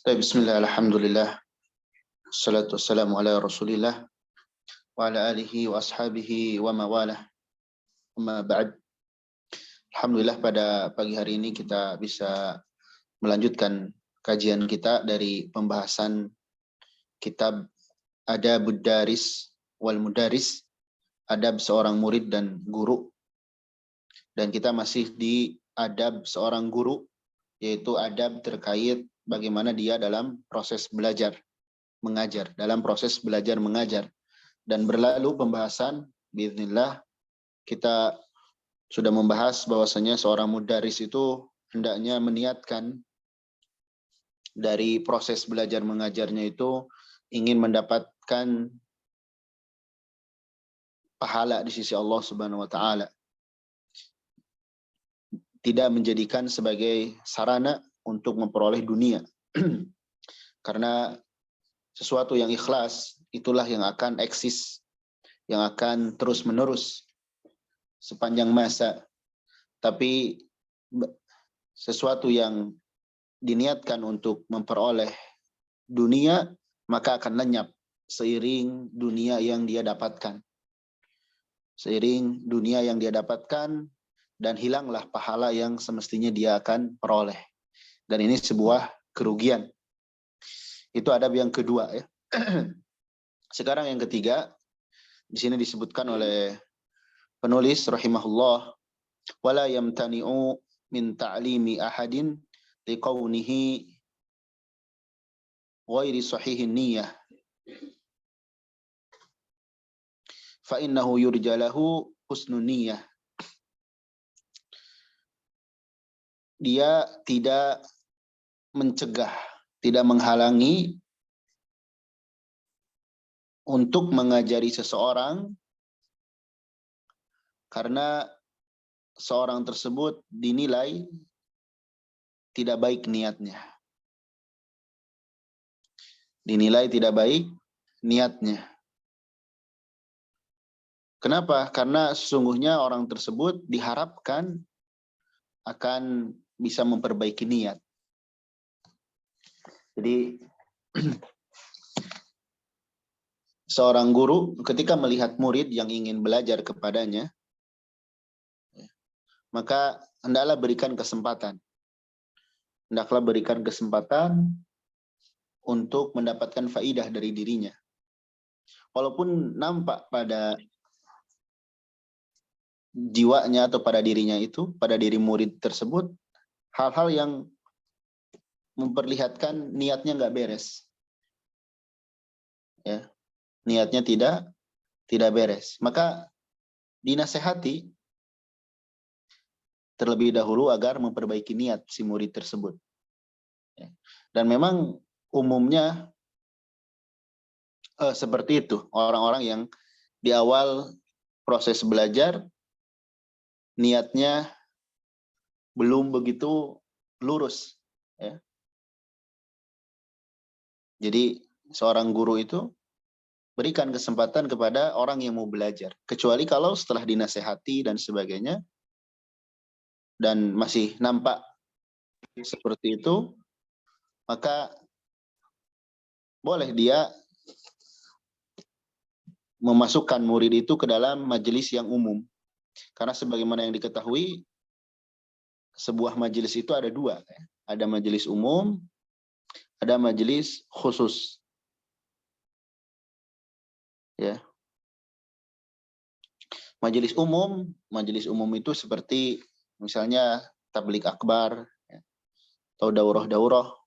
Bismillah, alhamdulillah, salatu wassalamu ala rasulillah wa ala alihi wa ashabihi wa mawalah, amma ba'd. Alhamdulillah, pada pagi hari ini kita bisa melanjutkan kajian kita dari pembahasan kitab Adabud Daris wal Mudaris, adab seorang murid dan guru. Dan kita masih di adab seorang guru, yaitu adab terkait bagaimana dia dalam proses belajar mengajar, Dan berlalu pembahasan, biiznillah, kita sudah membahas bahwasanya seorang mudaris itu hendaknya meniatkan dari proses belajar mengajarnya itu ingin mendapatkan pahala di sisi Allah Subhanahu wa taala. Tidak menjadikan sebagai sarana untuk memperoleh dunia. Karena sesuatu yang ikhlas itulah yang akan eksis, yang akan terus-menerus sepanjang masa. Tapi sesuatu yang diniatkan untuk memperoleh dunia, maka akan lenyap seiring dunia yang dia dapatkan. Dan hilanglah pahala yang semestinya dia akan peroleh. Dan ini sebuah kerugian. Itu adab yang kedua, ya. Sekarang yang ketiga, di sini disebutkan oleh penulis rahimahullah, wala yamtani'u min ta'limi ahadin liqaunihi ghairi sahihin niyyah fa innahu yurjalahu husnun niyyah. Dia tidak mencegah, tidak menghalangi untuk mengajari seseorang karena seorang tersebut dinilai tidak baik niatnya. Kenapa? Karena sesungguhnya orang tersebut diharapkan akan bisa memperbaiki niat. Jadi seorang guru ketika melihat murid yang ingin belajar kepadanya, maka hendaklah berikan kesempatan. Untuk mendapatkan faidah dari dirinya. Walaupun nampak pada jiwanya atau pada dirinya itu, pada diri murid tersebut, hal-hal yang memperlihatkan niatnya nggak beres. Ya, niatnya tidak beres. Maka dinasehati terlebih dahulu agar memperbaiki niat si murid tersebut. Ya. Dan memang umumnya seperti itu. Orang-orang yang di awal proses belajar niatnya belum begitu lurus. Ya. Jadi seorang guru itu berikan kesempatan kepada orang yang mau belajar. Kecuali kalau setelah dinasehati dan sebagainya, dan masih nampak seperti itu, maka boleh dia memasukkan murid itu ke dalam majelis yang umum. Karena sebagaimana yang diketahui, sebuah majelis itu ada dua. Ada majelis umum, ada majelis khusus. Ya. Majelis umum itu seperti misalnya tabligh akbar, ya, atau daurah-daurah.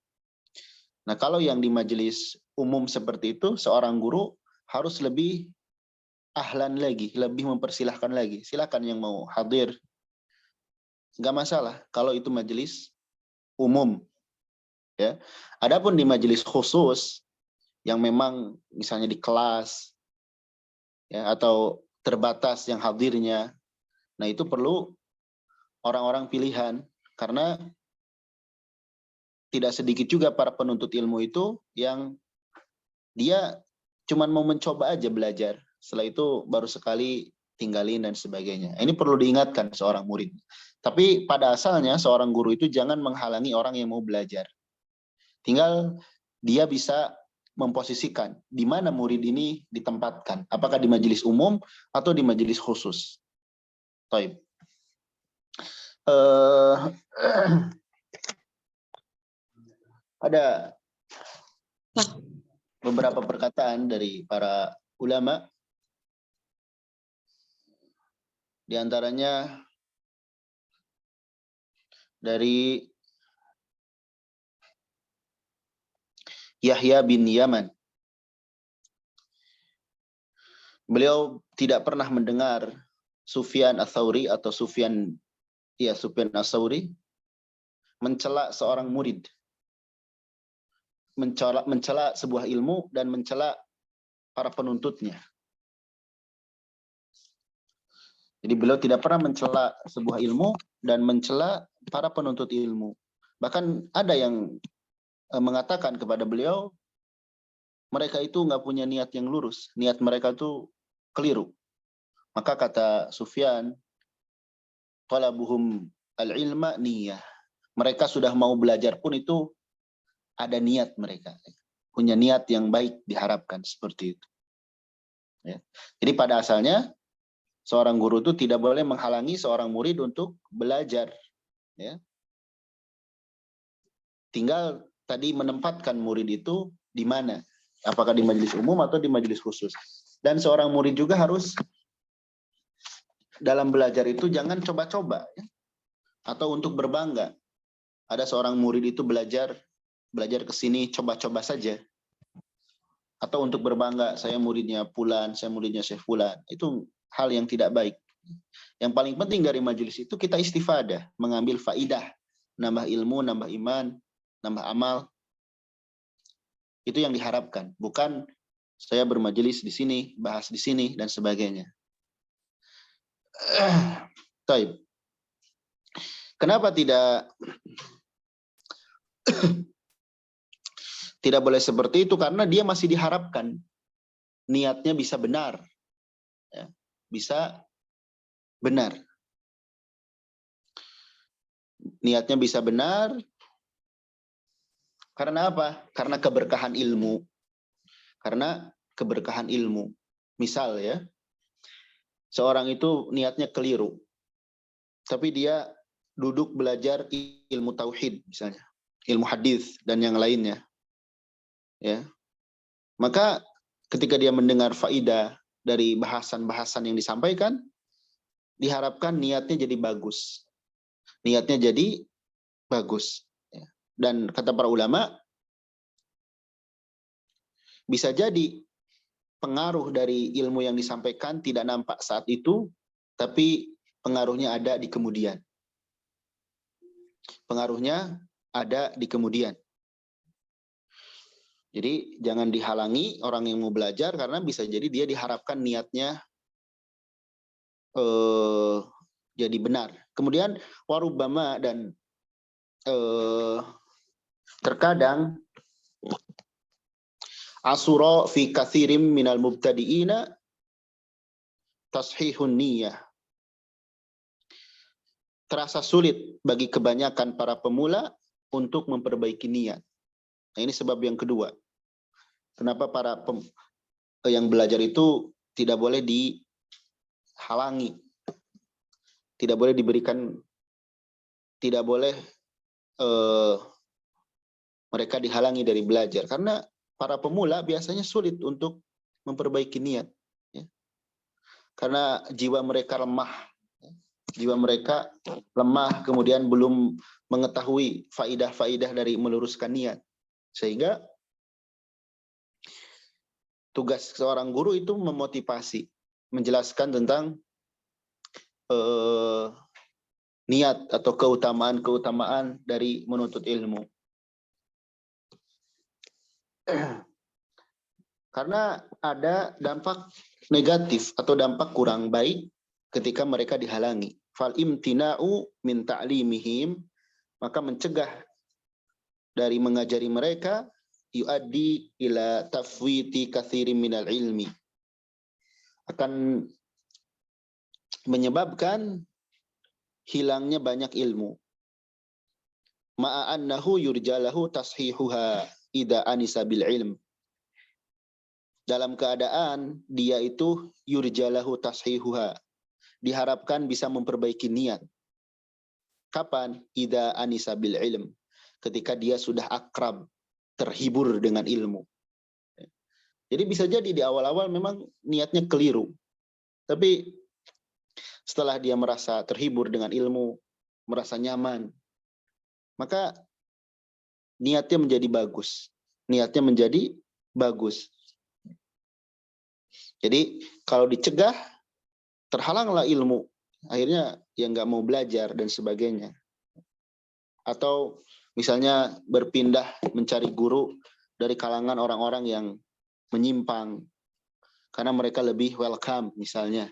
Nah, kalau yang di majelis umum seperti itu, seorang guru harus lebih ahlan lagi, lebih mempersilahkan lagi. Silakan yang mau hadir. Nggak masalah kalau itu majelis umum. Ya. Adapun di majelis khusus yang memang misalnya di kelas, ya, atau terbatas yang hadirnya, nah itu perlu orang-orang pilihan, karena tidak sedikit juga para penuntut ilmu itu yang dia cuman mau mencoba aja belajar, setelah itu baru sekali tinggalin dan sebagainya. Ini perlu diingatkan seorang murid. Tapi pada asalnya seorang guru itu jangan menghalangi orang yang mau belajar. Tinggal dia bisa memposisikan di mana murid ini ditempatkan. Apakah di majelis umum atau di majelis khusus. Taib. Ada beberapa perkataan dari para ulama. Di antaranya dari Yahya bin Yaman. Beliau tidak pernah mendengar Sufyan Ats-Tsauri atau Sufyan Ats-Tsauri mencela seorang murid, mencela sebuah ilmu dan mencela para penuntutnya. Jadi beliau tidak pernah mencela sebuah ilmu dan mencela para penuntut ilmu. Bahkan ada yang mengatakan kepada beliau, mereka itu nggak punya niat yang lurus, niat mereka itu keliru. Maka kata Sufyan, talabuhum al-ilma niyah. Mereka sudah mau belajar pun itu ada niat mereka, punya niat yang baik diharapkan seperti itu. Ya. Jadi pada asalnya seorang guru itu tidak boleh menghalangi seorang murid untuk belajar. Ya. Tinggal tadi menempatkan murid itu di mana. Apakah di majelis umum atau di majelis khusus. Dan seorang murid juga harus dalam belajar itu jangan coba-coba. Ya. Atau untuk berbangga. Ada seorang murid itu belajar ke sini coba-coba saja. Atau untuk berbangga, saya muridnya Fulan, saya muridnya Syekh Fulan. Itu hal yang tidak baik. Yang paling penting dari majelis itu kita istifadah, mengambil faidah, nambah ilmu, nambah iman, nambah amal. Itu yang diharapkan, bukan saya bermajelis di sini, bahas di sini dan sebagainya. Taib. Kenapa tidak boleh seperti itu? Karena dia masih diharapkan niatnya bisa benar. Ya, bisa benar. Niatnya bisa benar. Karena apa? Karena keberkahan ilmu. Karena keberkahan ilmu. Misal ya, seorang itu niatnya keliru. Tapi dia duduk belajar ilmu tauhid misalnya, ilmu hadis dan yang lainnya. Ya. Maka ketika dia mendengar faidah dari bahasan-bahasan yang disampaikan, diharapkan niatnya jadi bagus. Niatnya jadi bagus. Dan kata para ulama, bisa jadi pengaruh dari ilmu yang disampaikan tidak nampak saat itu, tapi pengaruhnya ada di kemudian. Pengaruhnya ada di kemudian. Jadi jangan dihalangi orang yang mau belajar karena bisa jadi dia diharapkan niatnya jadi benar. Kemudian warubama dan terkadang asura fi katsirim minal mubtadi'ina tashihun niyah. Terasa sulit bagi kebanyakan para pemula untuk memperbaiki niat. Nah, ini sebab yang kedua. Kenapa para yang belajar itu tidak boleh dihalangi, tidak boleh diberikan, tidak boleh mereka dihalangi dari belajar. Karena para pemula biasanya sulit untuk memperbaiki niat. Ya. Karena jiwa mereka lemah. Jiwa mereka lemah, kemudian belum mengetahui faidah-faidah dari meluruskan niat. Sehingga tugas seorang guru itu memotivasi, menjelaskan tentang niat atau keutamaan-keutamaan dari menuntut ilmu. Karena ada dampak negatif atau dampak kurang baik ketika mereka dihalangi. Fal imtina'u min ta'limihim, maka mencegah dari mengajari mereka yuaddi ila tafwiti katsirin minal ilmi, akan menyebabkan hilangnya banyak ilmu. Ma'annahu yurjalahu tashihuha idza anisa bil ilm. Dalam keadaan dia itu yurjalahu tashihuha, diharapkan bisa memperbaiki niat. Kapan? Idza anisa bil ilm, ketika dia sudah akrab, terhibur dengan ilmu. Jadi bisa jadi di awal-awal memang niatnya keliru. Tapi setelah dia merasa terhibur dengan ilmu, merasa nyaman, maka niatnya menjadi bagus. Niatnya menjadi bagus. Jadi kalau dicegah, terhalanglah ilmu. Akhirnya ya nggak mau belajar dan sebagainya. Atau misalnya berpindah mencari guru dari kalangan orang-orang yang menyimpang. Karena mereka lebih welcome misalnya.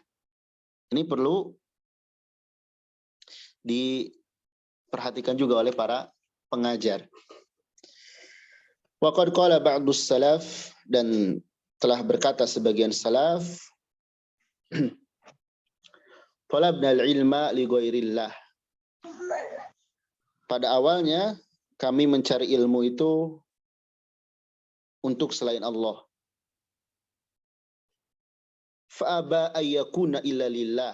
Ini perlu diperhatikan juga oleh para pengajar. Wa qad qala ba'dus salaf, dan telah berkata sebagian salaf, talabna al-ilma li ghairillah. Pada awalnya kami mencari ilmu itu untuk selain Allah. Fa aba ayyakuna illa lillah.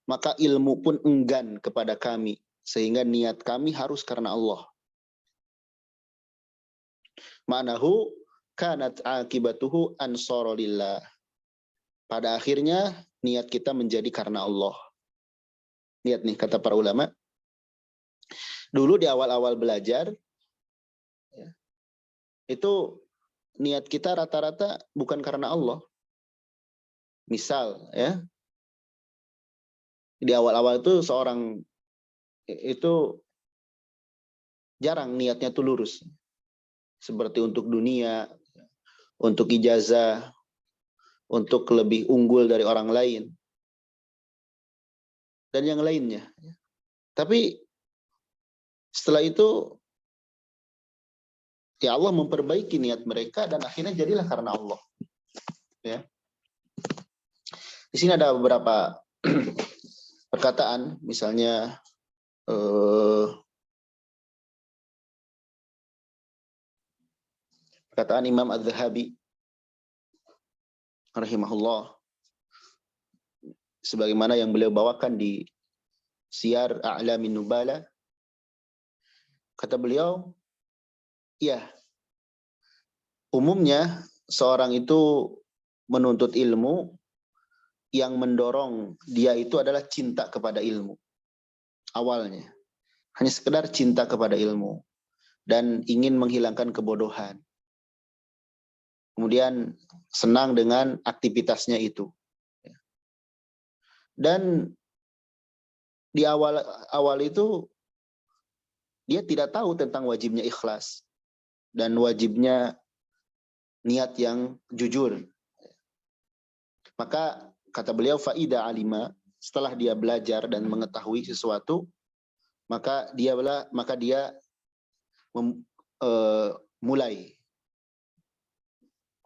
Maka ilmu pun enggan kepada kami, sehingga niat kami harus karena Allah. Ma'nahu kanat akibatuhu ansara lillah. Pada akhirnya niat kita menjadi karena Allah. Lihat nih kata para ulama. Dulu di awal-awal belajar, itu niat kita rata-rata bukan karena Allah. Misal ya, di awal-awal itu seorang itu jarang niatnya tuh lurus. Seperti untuk dunia, untuk ijazah, untuk lebih unggul dari orang lain, dan yang lainnya. Tapi setelah itu, ya Allah memperbaiki niat mereka dan akhirnya jadilah karena Allah. Ya. Di sini ada beberapa perkataan, misalnya perkataan Imam Az-Zahabi rahimahullah, sebagaimana yang beliau bawakan di Siyar A'lamin Nubala. Kata beliau, ya, umumnya seorang itu menuntut ilmu, yang mendorong dia itu adalah cinta kepada ilmu. Awalnya hanya sekedar cinta kepada ilmu dan ingin menghilangkan kebodohan. Kemudian senang dengan aktivitasnya itu. Dan di awal itu dia tidak tahu tentang wajibnya ikhlas dan wajibnya niat yang jujur. Maka kata beliau, faida alima, setelah dia belajar dan mengetahui sesuatu, maka dia mulai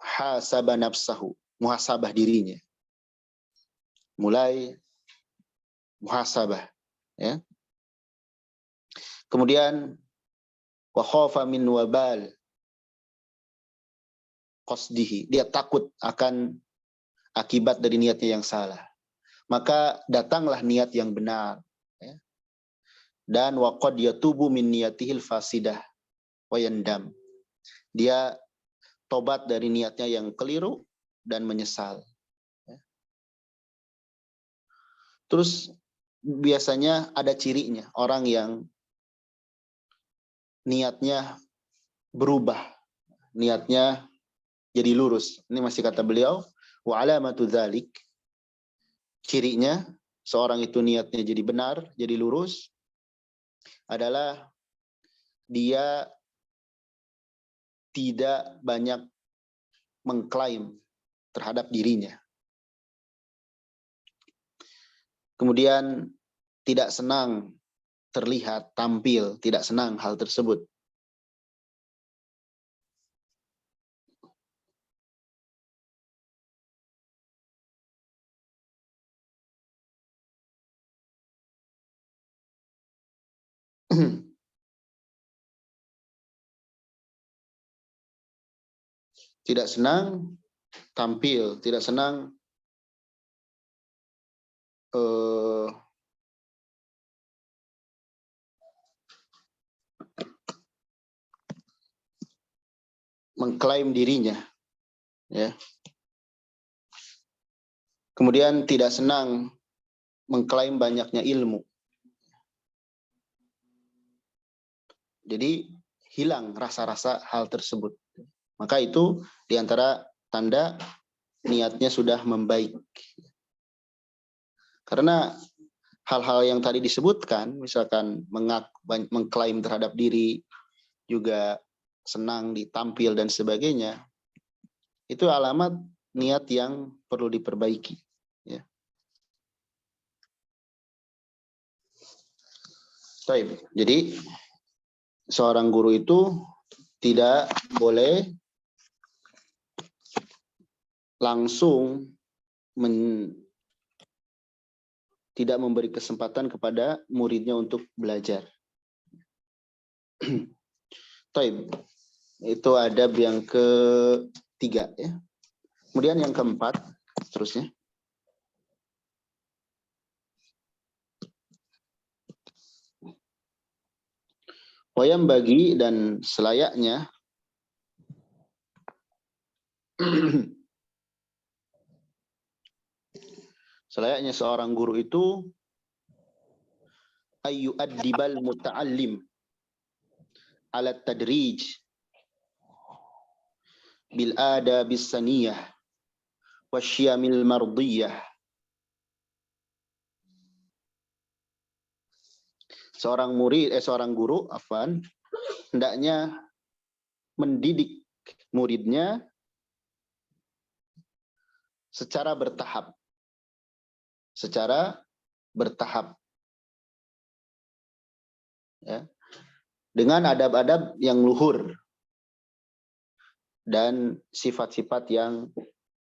hasabah nafsahu, muhasabah dirinya. Mulai muhasabah, ya. Kemudian wa khafa min wabal qasdihi, dia takut akan akibat dari niatnya yang salah. Maka datanglah niat yang benar, ya. Dan wa qad yatubu min niyatihil fasidah wa yandam, dia tobat dari niatnya yang keliru dan menyesal. Terus biasanya ada cirinya, orang yang niatnya berubah, niatnya jadi lurus. Ini masih kata beliau, wa alamatu dzalik, cirinya seorang itu niatnya jadi benar, jadi lurus, adalah dia tidak banyak mengklaim terhadap dirinya. Kemudian tidak senang terlihat, tampil, tidak senang hal tersebut. Tidak senang tampil, tidak senang mengklaim dirinya, ya. Kemudian tidak senang mengklaim banyaknya ilmu. Jadi hilang rasa-rasa hal tersebut. Maka itu diantara tanda niatnya sudah membaik. Karena hal-hal yang tadi disebutkan, misalkan mengklaim terhadap diri, juga senang ditampil dan sebagainya, itu alamat niat yang perlu diperbaiki. Ya. Jadi seorang guru itu tidak boleh langsung tidak memberi kesempatan kepada muridnya untuk belajar. Itu adab yang ketiga, ya. Kemudian yang keempat, seterusnya. Wayam bagi dan selayaknya selayaknya seorang guru itu ayu addibal muta'allim ala tadrij bil adabis saniyah wasyamil mardiyah. Seorang guru hendaknya mendidik muridnya secara bertahap. Ya. Dengan adab-adab yang luhur dan sifat-sifat yang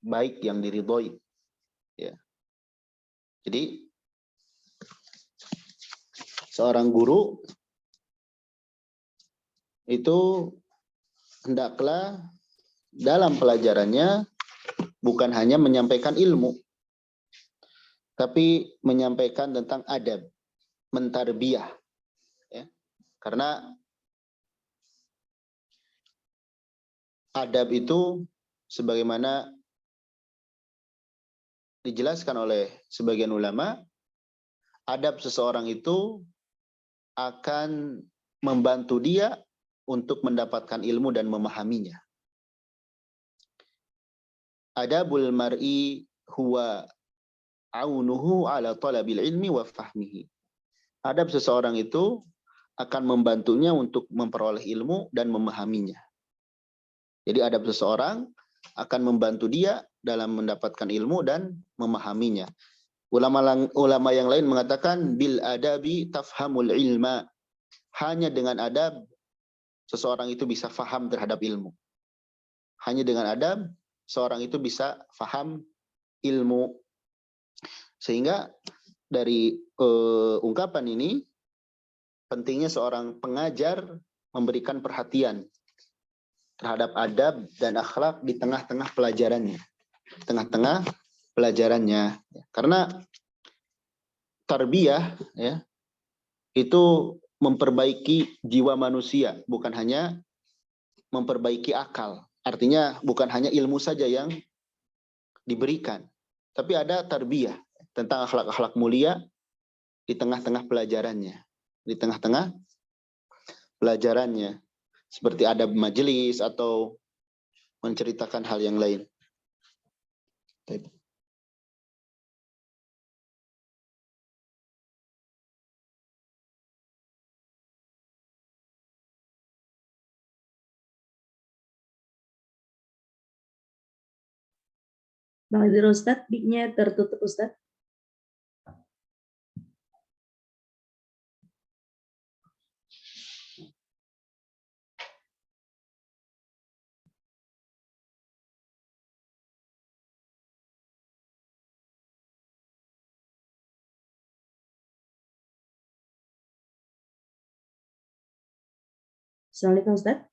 baik yang diridhoi. Ya. Jadi seorang guru itu hendaklah dalam pelajarannya bukan hanya menyampaikan ilmu, tapi menyampaikan tentang adab, mentarbiyah. Ya. Karena adab itu sebagaimana dijelaskan oleh sebagian ulama, adab seseorang itu akan membantu dia untuk mendapatkan ilmu dan memahaminya. Adabul mar'i huwa aunuhu ala talabil ilmi wa fahmihi. Adab seseorang itu akan membantunya untuk memperoleh ilmu dan memahaminya. Jadi adab seseorang akan membantu dia dalam mendapatkan ilmu dan memahaminya. Ulama yang lain mengatakan bil adabi tafhamul ilma. Hanya dengan adab seseorang itu bisa faham terhadap ilmu. Hanya dengan adab seorang itu bisa faham ilmu. Sehingga dari ungkapan ini pentingnya seorang pengajar memberikan perhatian terhadap adab dan akhlak di tengah-tengah pelajarannya. Karena tarbiyah, ya, itu memperbaiki jiwa manusia, bukan hanya memperbaiki akal. Artinya bukan hanya ilmu saja yang diberikan, tapi ada tarbiyah tentang akhlak-akhlak mulia di tengah-tengah pelajarannya. Seperti adab majelis atau menceritakan hal yang lain. Bang Ustadz, mic-nya tertutup Ustadz. Assalamualaikum Ustaz.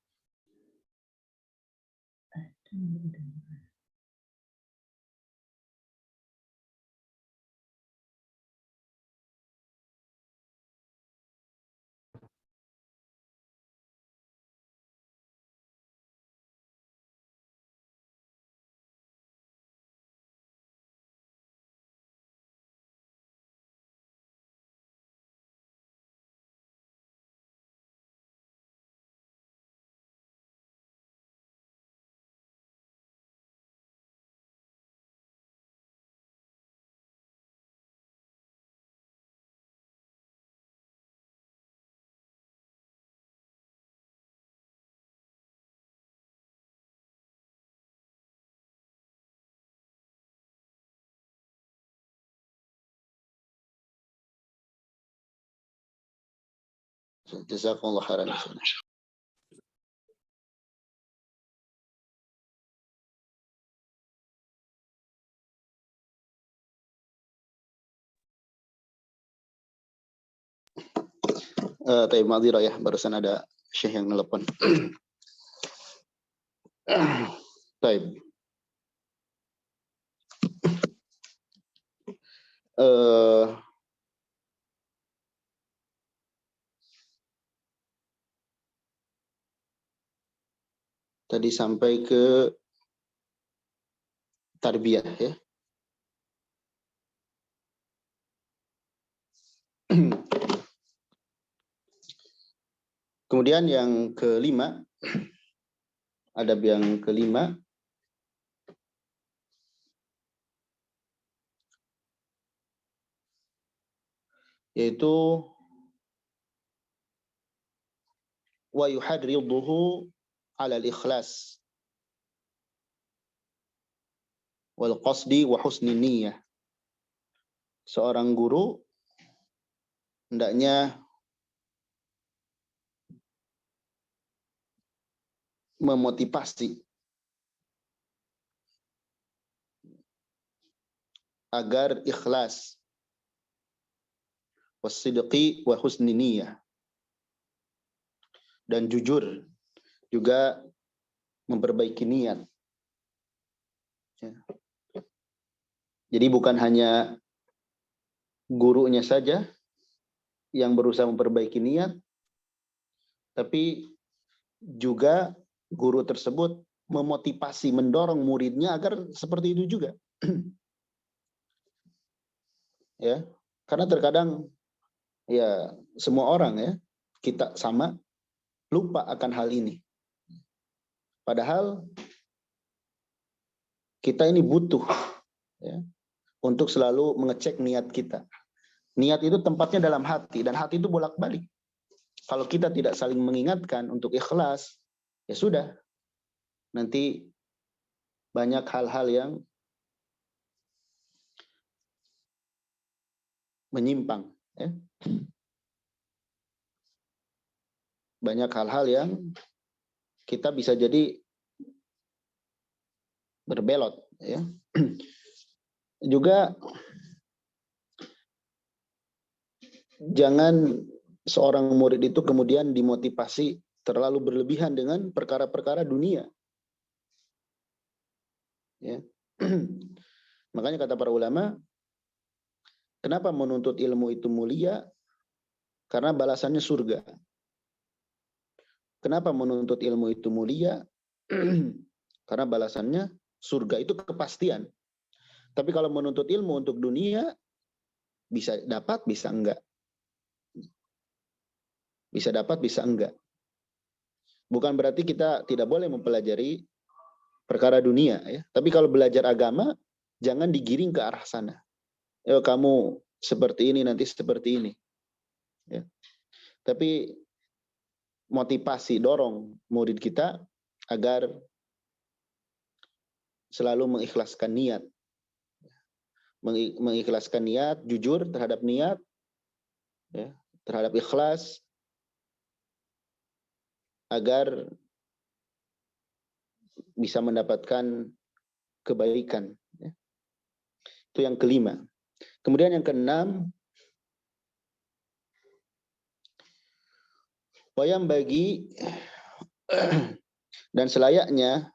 Jazakumullah khairan. Tapi madhira ya, barusan ada syekh yang nelpon. Baik. Tadi sampai ke tarbiyah ya. Kemudian yang kelima, adab yang kelima, yaitu wa yuhadriduhu ala al-ikhlas wal qasdi wa husni niyyah. Seorang guru hendaknya memotivasi agar ikhlas, wasidqi wa husni niyyah, dan jujur, juga memperbaiki niat. Jadi bukan hanya gurunya saja yang berusaha memperbaiki niat, tapi juga guru tersebut memotivasi, mendorong muridnya agar seperti itu juga. Ya, karena terkadang ya semua orang ya, kita sama lupa akan hal ini. Padahal kita ini butuh ya, untuk selalu mengecek niat kita. Niat itu tempatnya dalam hati, dan hati itu bolak-balik. Kalau kita tidak saling mengingatkan untuk ikhlas, ya sudah, nanti banyak hal-hal yang menyimpang. Ya. Banyak hal-hal yang kita bisa jadi berbelot. Ya. Juga jangan seorang murid itu kemudian dimotivasi terlalu berlebihan dengan perkara-perkara dunia. Ya. Makanya kata para ulama, kenapa menuntut ilmu itu mulia? Karena balasannya surga. Kenapa menuntut ilmu itu mulia? Karena balasannya surga, itu kepastian. Tapi kalau menuntut ilmu untuk dunia, bisa dapat, bisa enggak. Bisa dapat, bisa enggak. Bukan berarti kita tidak boleh mempelajari perkara dunia. Ya. Tapi kalau belajar agama, jangan digiring ke arah sana. Kamu seperti ini, nanti seperti ini. Ya. Tapi motivasi, dorong murid kita agar selalu mengikhlaskan niat. Mengikhlaskan niat, jujur terhadap niat, ya, terhadap ikhlas, agar bisa mendapatkan kebaikan. Ya. Itu yang kelima. Kemudian yang keenam, wayam bagi Dan selayaknya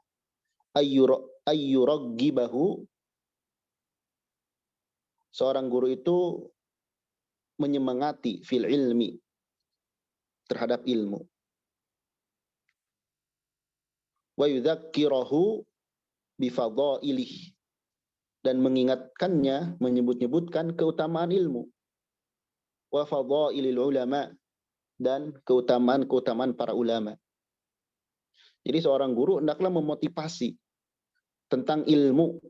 ayyuraggibahu, seorang guru itu menyemangati fil ilmi, terhadap ilmu. Wa yudzakkirahu bifadailih, dan mengingatkannya, menyebut-nyebutkan keutamaan ilmu. Wa fadailil ulama, dan keutamaan-keutamaan para ulama. Jadi seorang guru hendaklah memotivasi tentang ilmu.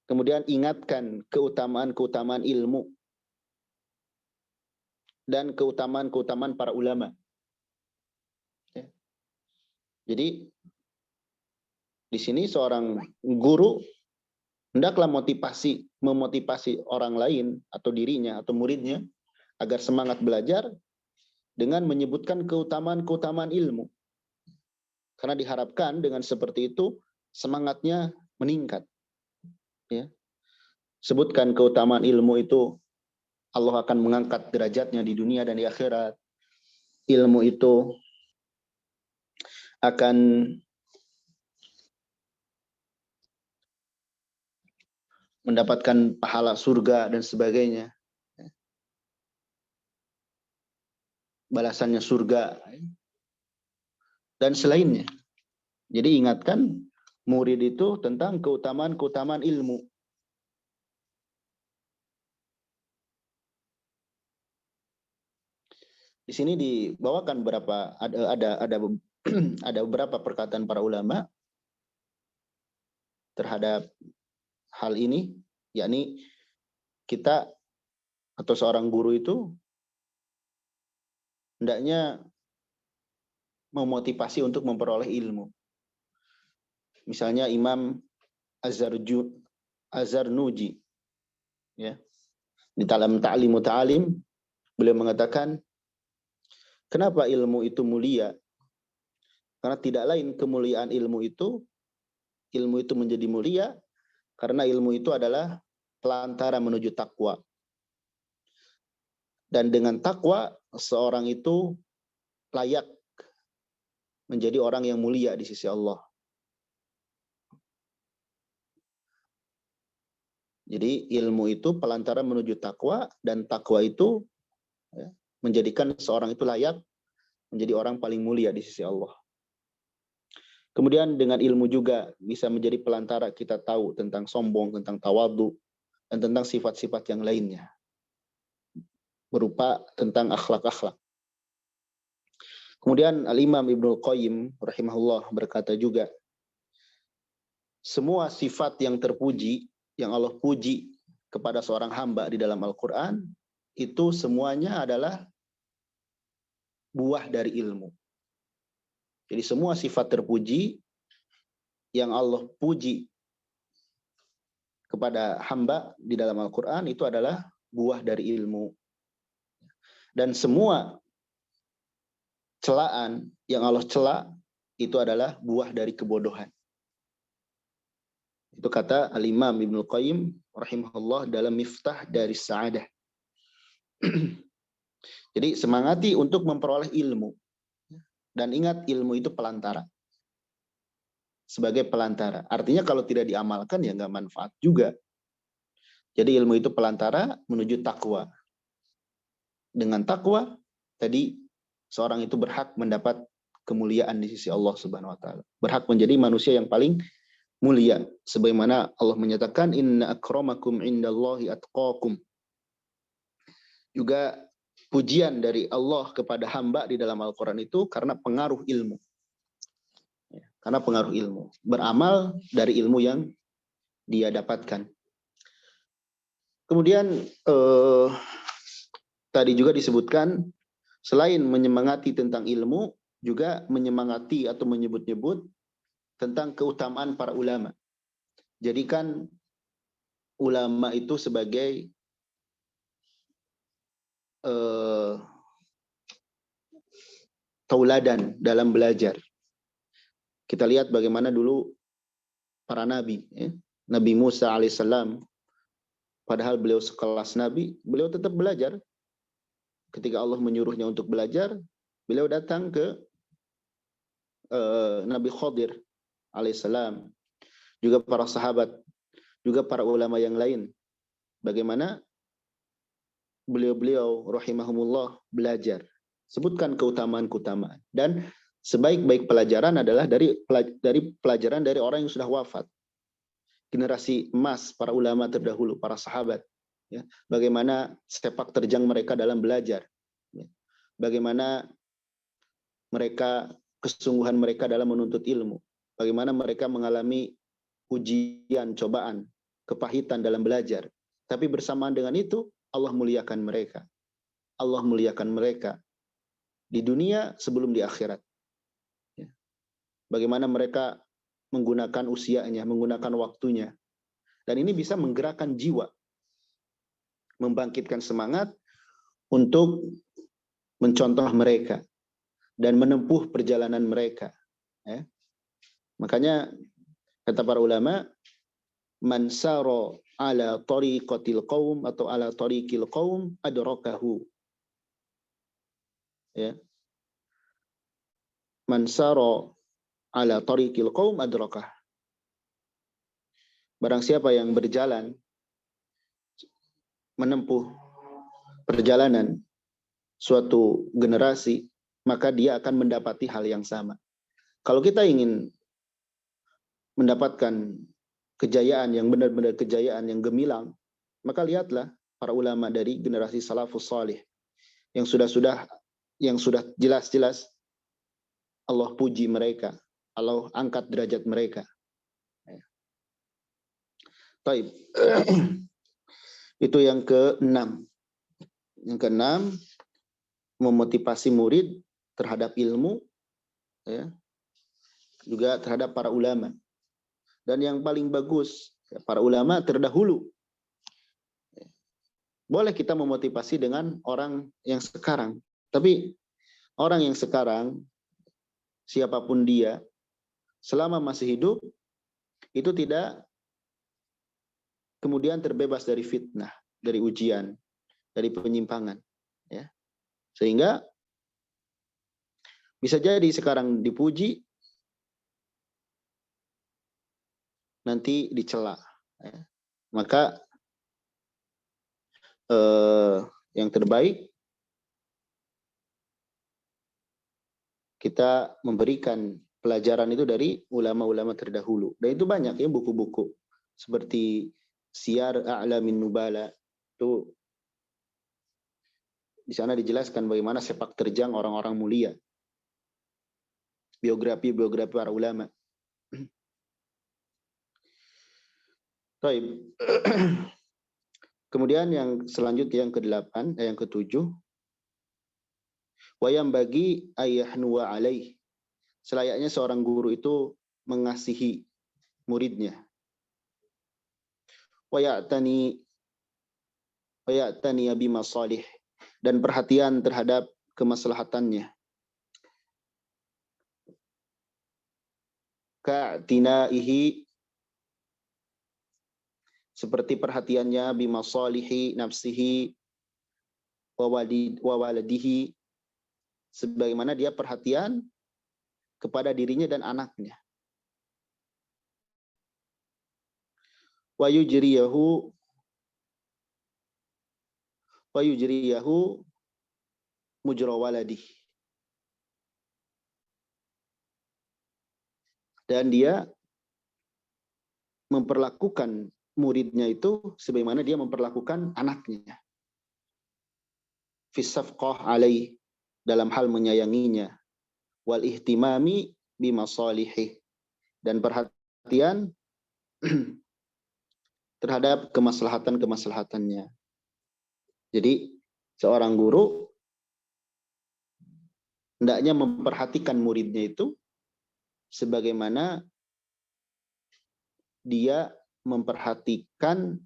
Kemudian ingatkan keutamaan-keutamaan ilmu dan keutamaan-keutamaan para ulama. Ya. Jadi di sini seorang guru hendaklah memotivasi orang lain atau dirinya atau muridnya agar semangat belajar dengan menyebutkan keutamaan-keutamaan ilmu. Karena diharapkan dengan seperti itu semangatnya meningkat. Ya. Sebutkan keutamaan ilmu itu, Allah akan mengangkat derajatnya di dunia dan di akhirat. Ilmu itu akan mendapatkan pahala surga dan sebagainya. Balasannya surga dan selainnya. Jadi ingatkan murid itu tentang keutamaan-keutamaan ilmu. Di sini dibawakan ada beberapa perkataan para ulama terhadap hal ini, yakni kita atau seorang guru itu hendaknya memotivasi untuk memperoleh ilmu. Misalnya Imam Az-Zarnuji, ya, di dalam Ta'limu Ta'alim, beliau mengatakan, kenapa ilmu itu mulia? Karena tidak lain kemuliaan ilmu itu menjadi mulia karena ilmu itu adalah pelantara menuju takwa. Dan dengan takwa, seorang itu layak menjadi orang yang mulia di sisi Allah. Jadi ilmu itu pelantara menuju takwa, dan takwa itu menjadikan seorang itu layak menjadi orang paling mulia di sisi Allah. Kemudian dengan ilmu juga bisa menjadi pelantara kita tahu tentang sombong, tentang tawadhu, dan tentang sifat-sifat yang lainnya. Berupa tentang akhlak-akhlak. Kemudian Al-Imam Ibnul Qayyim rahimahullah berkata juga, semua sifat yang terpuji, yang Allah puji kepada seorang hamba di dalam Al-Quran, itu semuanya adalah buah dari ilmu. Jadi semua sifat terpuji yang Allah puji kepada hamba di dalam Al-Quran itu adalah buah dari ilmu. Dan semua celaan yang Allah cela itu adalah buah dari kebodohan. Itu kata Al-Imam Ibnul Qayyim rahimahullah dalam Miftah dari Sa'adah. Jadi semangati untuk memperoleh ilmu. Dan ingat, ilmu itu pelantara. Sebagai pelantara. Artinya kalau tidak diamalkan ya nggak manfaat juga. Jadi ilmu itu pelantara menuju takwa. Dengan takwa, tadi seorang itu berhak mendapat kemuliaan di sisi Allah Subhanahu wa taala. Berhak menjadi manusia yang paling mulia, sebagaimana Allah menyatakan inna akramakum indallahi atqakum. Juga pujian dari Allah kepada hamba di dalam Al-Qur'an itu karena pengaruh ilmu. Karena pengaruh ilmu, beramal dari ilmu yang dia dapatkan. Kemudian tadi juga disebutkan selain menyemangati tentang ilmu, juga menyemangati atau menyebut-nyebut tentang keutamaan para ulama. Jadikan ulama itu sebagai tauladan dalam belajar. Kita lihat bagaimana dulu para nabi. Nabi Musa alaihissalam, padahal beliau sekelas nabi, beliau tetap belajar. Ketika Allah menyuruhnya untuk belajar, beliau datang ke Nabi Khadir alaihissalam, juga para sahabat, juga para ulama yang lain. Bagaimana beliau-beliau rahimahumullah belajar. Sebutkan keutamaan-keutamaan. Dan sebaik-baik pelajaran adalah dari pelajaran dari orang yang sudah wafat. Generasi emas para ulama terdahulu, para sahabat. Ya, bagaimana sepak terjang mereka dalam belajar. Ya, bagaimana mereka, kesungguhan mereka dalam menuntut ilmu. Bagaimana mereka mengalami ujian, cobaan, kepahitan dalam belajar. Tapi bersamaan dengan itu, Allah muliakan mereka. Allah muliakan mereka di dunia sebelum di akhirat. Ya. Bagaimana mereka menggunakan usianya, menggunakan waktunya. Dan ini bisa menggerakkan jiwa, membangkitkan semangat untuk mencontoh mereka dan menempuh perjalanan mereka. Ya. Makanya kata para ulama, man saro ala tariqatil qaum atau ala tariqil qaum adrakahu. Ya. Man saro ala tariqil qaum adrakah. Barang siapa yang berjalan menempuh perjalanan suatu generasi, maka dia akan mendapati hal yang sama. Kalau kita ingin mendapatkan kejayaan yang benar-benar kejayaan yang gemilang, maka lihatlah para ulama dari generasi salafus salih yang sudah jelas-jelas Allah puji mereka, Allah angkat derajat mereka. Taib. Itu yang ke-6. Yang ke-6, memotivasi murid terhadap ilmu, ya, juga terhadap para ulama. Dan yang paling bagus, ya, para ulama terdahulu. Boleh kita memotivasi dengan orang yang sekarang, tapi orang yang sekarang, siapapun dia, selama masih hidup, itu tidak kemudian terbebas dari fitnah, dari ujian, dari penyimpangan. Ya. Sehingga bisa jadi sekarang dipuji, nanti dicela. Ya. Maka yang terbaik kita memberikan pelajaran itu dari ulama-ulama terdahulu. Dan itu banyak ya buku-buku seperti Siyar A'lamin Nubala, itu di sana dijelaskan bagaimana sepak terjang orang-orang mulia, biografi para ulama. Baik. Kemudian yang selanjutnya yang ke-8, yang ke-7, wayam bagi ayahnuwa alaih. Selayaknya seorang guru itu mengasihi muridnya. Wayatani bima salih, dan perhatian terhadap kemaslahatannya. Ka'tinaihi, seperti perhatiannya bima salihi nafsihi wa waladihi, sebagaimana dia perhatian kepada dirinya dan anaknya. Wa yujriyahu mujra waladih, dan dia memperlakukan muridnya itu sebagaimana dia memperlakukan anaknya. Fisafqah alaih, dalam hal menyayanginya. Wal ihtimami bimasalihih, dan perhatian terhadap kemaslahatan-kemaslahatannya. Jadi seorang guru hendaknya memperhatikan muridnya itu sebagaimana dia memperhatikan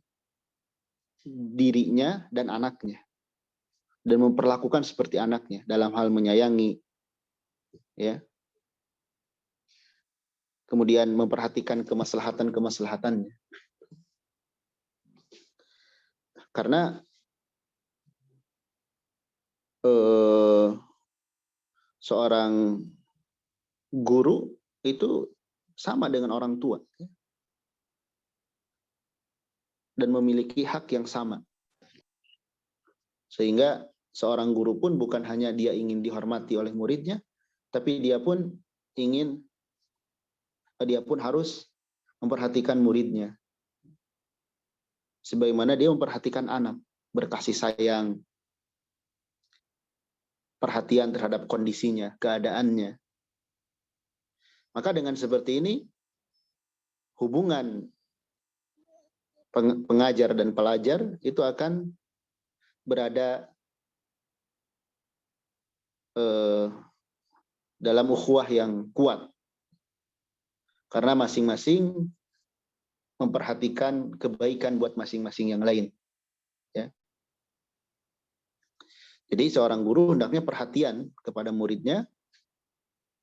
dirinya dan anaknya, dan memperlakukan seperti anaknya dalam hal menyayangi, ya. Kemudian memperhatikan kemaslahatan-kemaslahatannya. Karena seorang guru itu sama dengan orang tua dan memiliki hak yang sama. Sehingga seorang guru pun bukan hanya dia ingin dihormati oleh muridnya, tapi dia pun harus memperhatikan muridnya. Sebagaimana dia memperhatikan anak, berkasih sayang, perhatian terhadap kondisinya, keadaannya. Maka dengan seperti ini, hubungan pengajar dan pelajar itu akan berada dalam ukhuwah yang kuat. Karena masing-masing memperhatikan kebaikan buat masing-masing yang lain. Ya. Jadi seorang guru hendaknya perhatian kepada muridnya,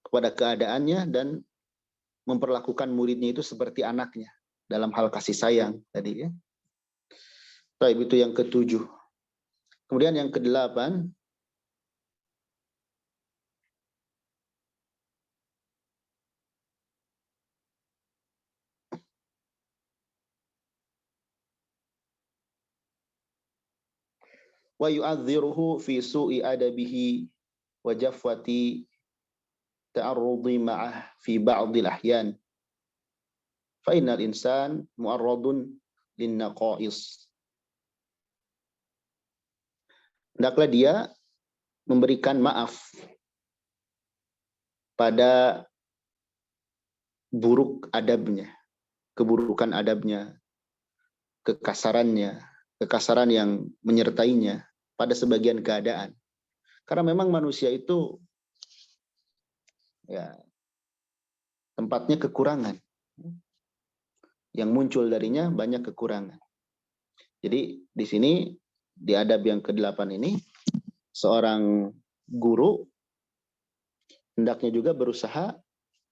kepada keadaannya, dan memperlakukan muridnya itu seperti anaknya dalam hal kasih sayang tadi ya. Baik, itu yang ke-7. Kemudian yang ke-8, wa yu'adziruhu fi su'i adabihi wa jafwati ta'arrudi ma'ah fi ba'dil ahyan. Fa innal insan mu'arradun lin naqais. Hendaklah dia memberikan maaf pada buruk adabnya, keburukan adabnya, kekasaran yang menyertainya pada sebagian keadaan. Karena memang manusia itu ya tempatnya kekurangan. Yang muncul darinya banyak kekurangan. Jadi di sini di adab yang ke-8 ini seorang guru hendaknya juga berusaha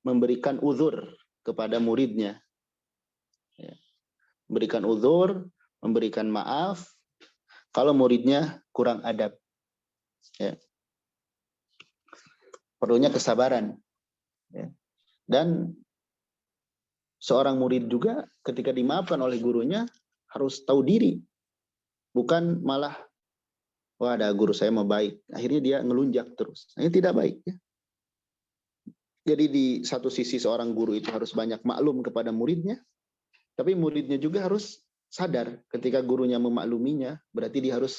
memberikan uzur kepada muridnya. Ya. Memberikan uzur, memberikan maaf kalau muridnya kurang adab. Ya. Perlunya kesabaran. Ya. Dan seorang murid juga ketika dimaafkan oleh gurunya harus tahu diri. Bukan malah, wah ada guru saya mau baik. Akhirnya dia ngelunjak terus. Ini tidak baik. Ya. Jadi di satu sisi seorang guru itu harus banyak maklum kepada muridnya. Tapi muridnya juga harus sadar ketika gurunya memakluminya, berarti dia harus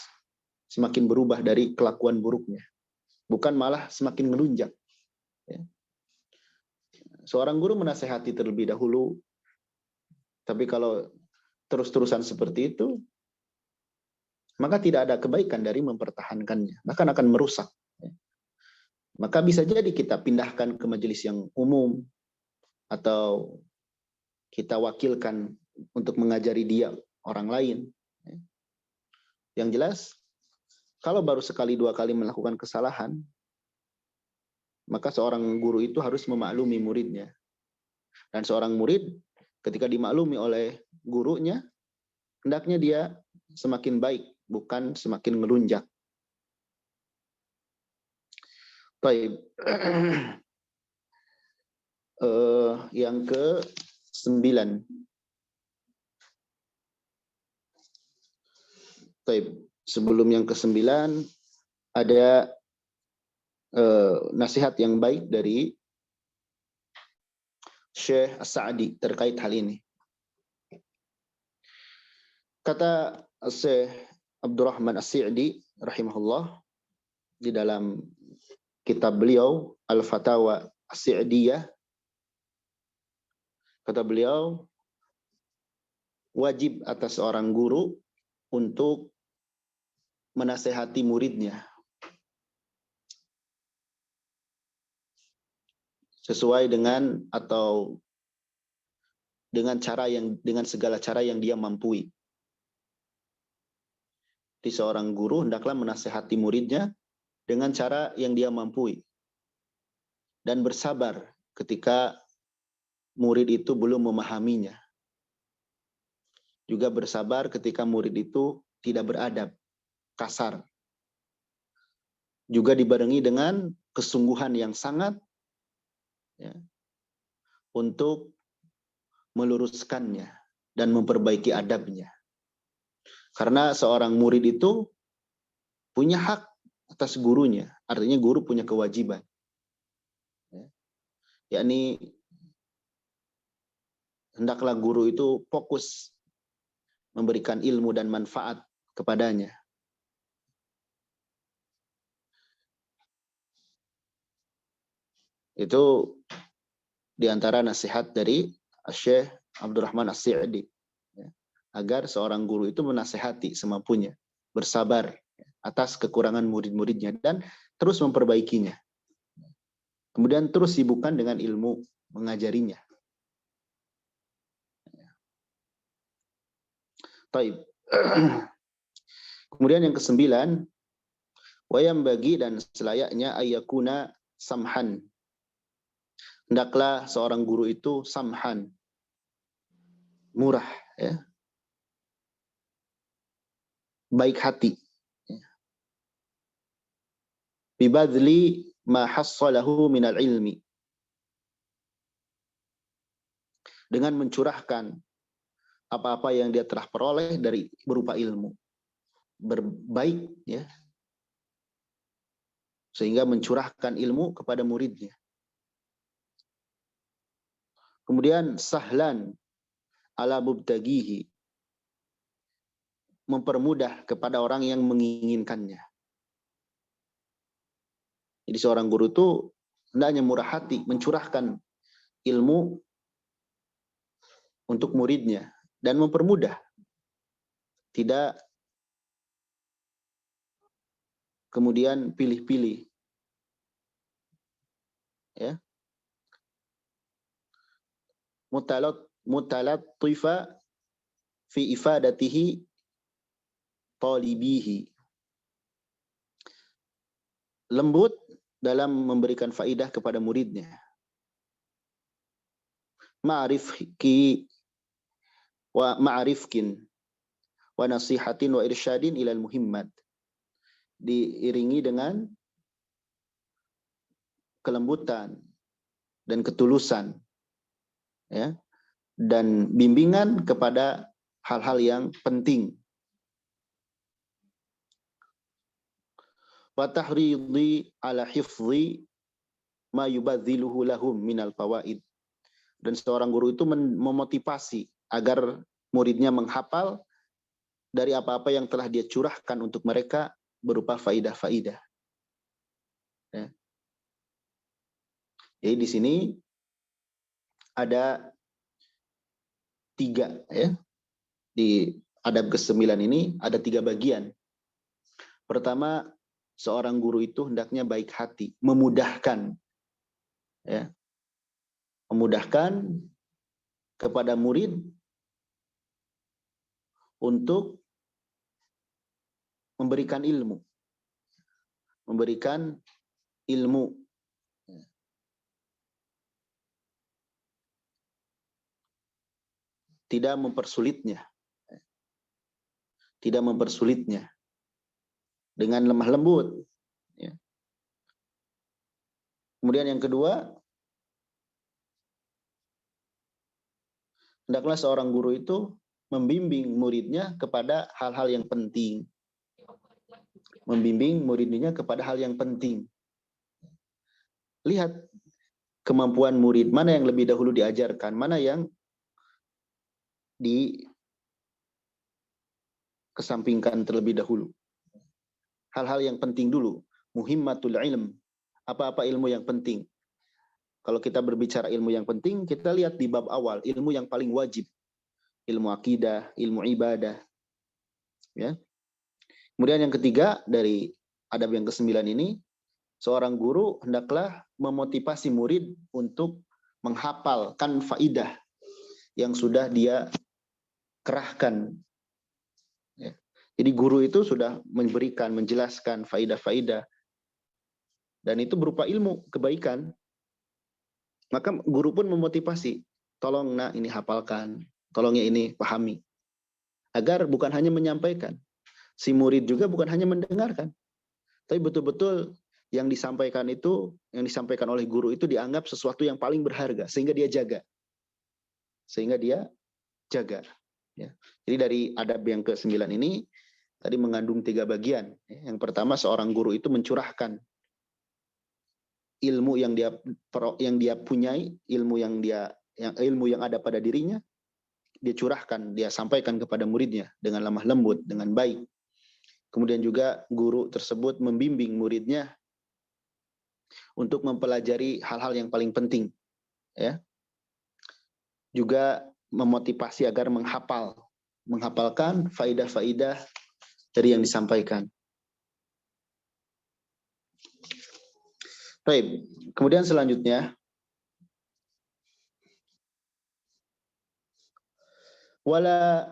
semakin berubah dari kelakuan buruknya. Bukan malah semakin ngelunjak. Ya. Seorang guru menasehati terlebih dahulu. Tapi kalau terus-terusan seperti itu, maka tidak ada kebaikan dari mempertahankannya. Bahkan akan merusak. Maka bisa jadi kita pindahkan ke majelis yang umum, atau kita wakilkan untuk mengajari dia orang lain. Yang jelas, kalau baru sekali dua kali melakukan kesalahan, maka seorang guru itu harus memaklumi muridnya. Dan seorang murid ketika dimaklumi oleh gurunya, hendaknya dia semakin baik, bukan semakin melunjak. Baik. Yang ke-9. Baik. Sebelum yang ke-9 ada nasihat yang baik dari Syekh As-Sa'di terkait hal ini. Kata Syekh Abdurrahman As-Sa'di rahimahullah di dalam kitab beliau Al-Fatawa As-Sa'diyah, kata beliau, wajib atas seorang guru untuk menasehati muridnya sesuai dengan atau dengan segala cara yang dia mampu. Di seorang guru hendaklah menasehati muridnya dengan cara yang dia mampu dan bersabar ketika murid itu belum memahaminya. Juga bersabar ketika murid itu tidak beradab, kasar. Juga dibarengi dengan kesungguhan yang sangat ya, untuk meluruskannya dan memperbaiki adabnya. Karena seorang murid itu punya hak atas gurunya, artinya guru punya kewajiban, ya, yakni hendaklah guru itu fokus memberikan ilmu dan manfaat kepadanya. Itu diantara nasihat dari Syekh Abdurrahman As-Sa'di, ya, agar seorang guru itu menasehati semampunya, bersabar atas kekurangan murid-muridnya dan terus memperbaikinya. Kemudian terus sibukkan dengan ilmu mengajarinya. Taib. Kemudian yang kesembilan, wayam bagi dan selayaknya ayakuna samhan. Hendaklah seorang guru itu samhan, murah, ya, baik hati. Bibadli ma hassalahu minal ilmi. Dengan mencurahkan apa-apa yang dia telah peroleh dari berupa ilmu. Berbaik, ya, sehingga mencurahkan ilmu kepada muridnya. Kemudian sahlan ala mubtagihi, mempermudah kepada orang yang menginginkannya. Jadi seorang guru itu hendaknya murah hati, mencurahkan ilmu untuk muridnya dan mempermudah, tidak kemudian pilih-pilih, ya. Mutalattifa fi ifadatihi talibihi, lembut dalam memberikan faidah kepada muridnya. Ma'rifki wa ma'rifkin wa nasihatin wa irsyadin ilal muhimmat, diiringi dengan kelembutan dan ketulusan, ya, dan bimbingan kepada hal-hal yang penting. Wa tahridhi ala hifdhi ma yubadziluhu lahum minal fawaid. Dan seorang guru itu memotivasi agar muridnya menghafal dari apa-apa yang telah dia curahkan untuk mereka berupa faidah-faidah. Ya. Jadi di sini ada 3, ya. Di adab ke-9 ini ada 3 bagian. Pertama, seorang guru itu hendaknya baik hati, memudahkan, ya, memudahkan kepada murid untuk memberikan ilmu, memberikan ilmu. Tidak mempersulitnya, tidak mempersulitnya dengan lemah lembut, ya. Kemudian yang kedua, hendaklah seorang guru itu membimbing muridnya kepada hal-hal yang penting. Membimbing muridnya kepada hal yang penting. Lihat kemampuan murid, mana yang lebih dahulu diajarkan, mana yang dikesampingkan terlebih dahulu. Hal-hal yang penting dulu. Muhimmatul ilm. Apa-apa ilmu yang penting. Kalau kita berbicara ilmu yang penting, kita lihat di bab awal, ilmu yang paling wajib. Ilmu akidah, ilmu ibadah. Ya. Kemudian yang ketiga, dari adab yang ke-9 ini, seorang guru hendaklah memotivasi murid untuk menghafalkan faidah yang sudah dia kerahkan. Ya. Jadi guru itu sudah memberikan, menjelaskan faidah-faidah, dan itu berupa ilmu, kebaikan. Maka guru pun memotivasi, tolong nak ini hafalkan, tolongnya ini pahami. Agar bukan hanya menyampaikan, si murid juga bukan hanya mendengarkan, tapi betul-betul yang disampaikan oleh guru itu dianggap sesuatu yang paling berharga, sehingga dia jaga. Ya. Jadi dari adab yang ke-9 ini tadi mengandung 3 bagian. Yang pertama, seorang guru itu mencurahkan ilmu yang dia punyai, ilmu yang ada pada dirinya, dia curahkan, dia sampaikan kepada muridnya dengan lemah lembut, dengan baik. Kemudian juga guru tersebut membimbing muridnya untuk mempelajari hal-hal yang paling penting, ya. Juga memotivasi agar menghafalkan faidah-faidah dari yang disampaikan. Baik, kemudian selanjutnya wala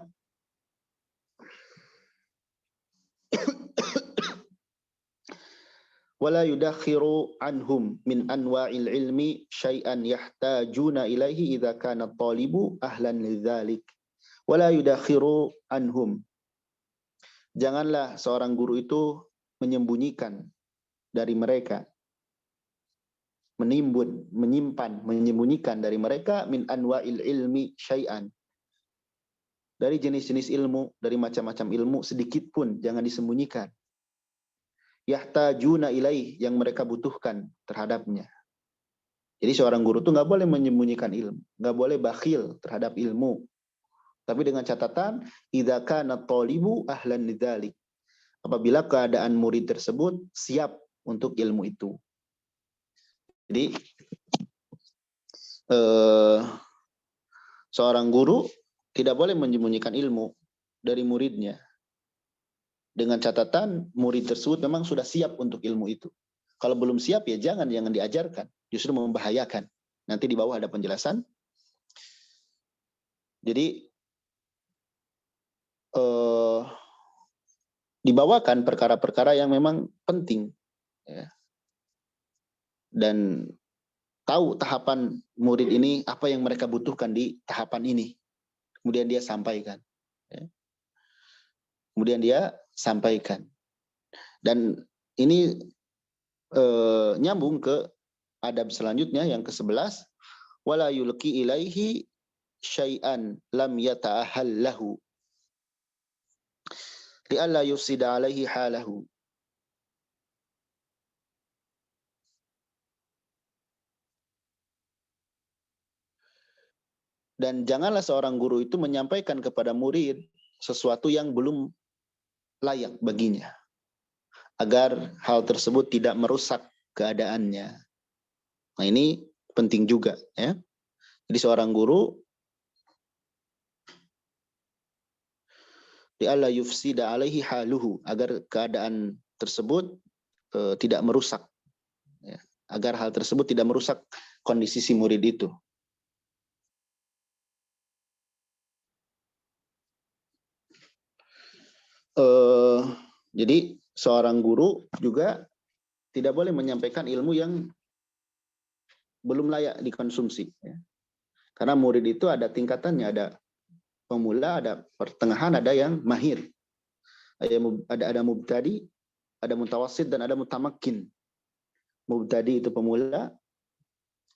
yudakhiru anhum min anwa'il ilmi syai'an yahtajuna ilaihi idza kana at-talibu ahlan lidzalik. Wala yudakhiru anhum. Janganlah seorang guru itu menyembunyikan dari mereka, menyembunyikan dari mereka min anwa'il ilmi syai'an, dari jenis-jenis ilmu, dari macam-macam ilmu sedikit pun jangan disembunyikan. Yahtajuna ilaih, yang mereka butuhkan terhadapnya. Jadi seorang guru itu nggak boleh menyembunyikan ilmu, nggak boleh bakhil terhadap ilmu. Tapi dengan catatan, idza kana thalibu ahlan lidzalik, apabila keadaan murid tersebut siap untuk ilmu itu. Jadi seorang guru tidak boleh menyembunyikan ilmu dari muridnya, dengan catatan murid tersebut memang sudah siap untuk ilmu itu. Kalau belum siap ya jangan diajarkan, justru membahayakan. Nanti di bawah ada penjelasan. Jadi dibawakan perkara-perkara yang memang penting, ya. Dan tahu tahapan murid ini, apa yang mereka butuhkan di tahapan ini, kemudian dia sampaikan, ya. Kemudian dia sampaikan. Dan ini nyambung ke adab selanjutnya yang ke-11, wala yulqi ilaihi syai'an lam yata'ahal lahu li'alla yufsida alaihi halahu. Dan janganlah seorang guru itu menyampaikan kepada murid sesuatu yang belum layak baginya, agar hal tersebut tidak merusak keadaannya. Nah, ini penting juga, ya. Jadi seorang guru li'alla yufsida alaihi haluhu, agar keadaan tersebut tidak merusak, ya. Agar hal tersebut tidak merusak kondisi si murid itu. Jadi seorang guru juga tidak boleh menyampaikan ilmu yang belum layak dikonsumsi, ya. Karena murid itu ada tingkatannya, ada pemula, ada pertengahan, ada yang mahir. Ada mubtadi, ada mutawassit, dan ada mutamakkin. Mubtadi itu pemula,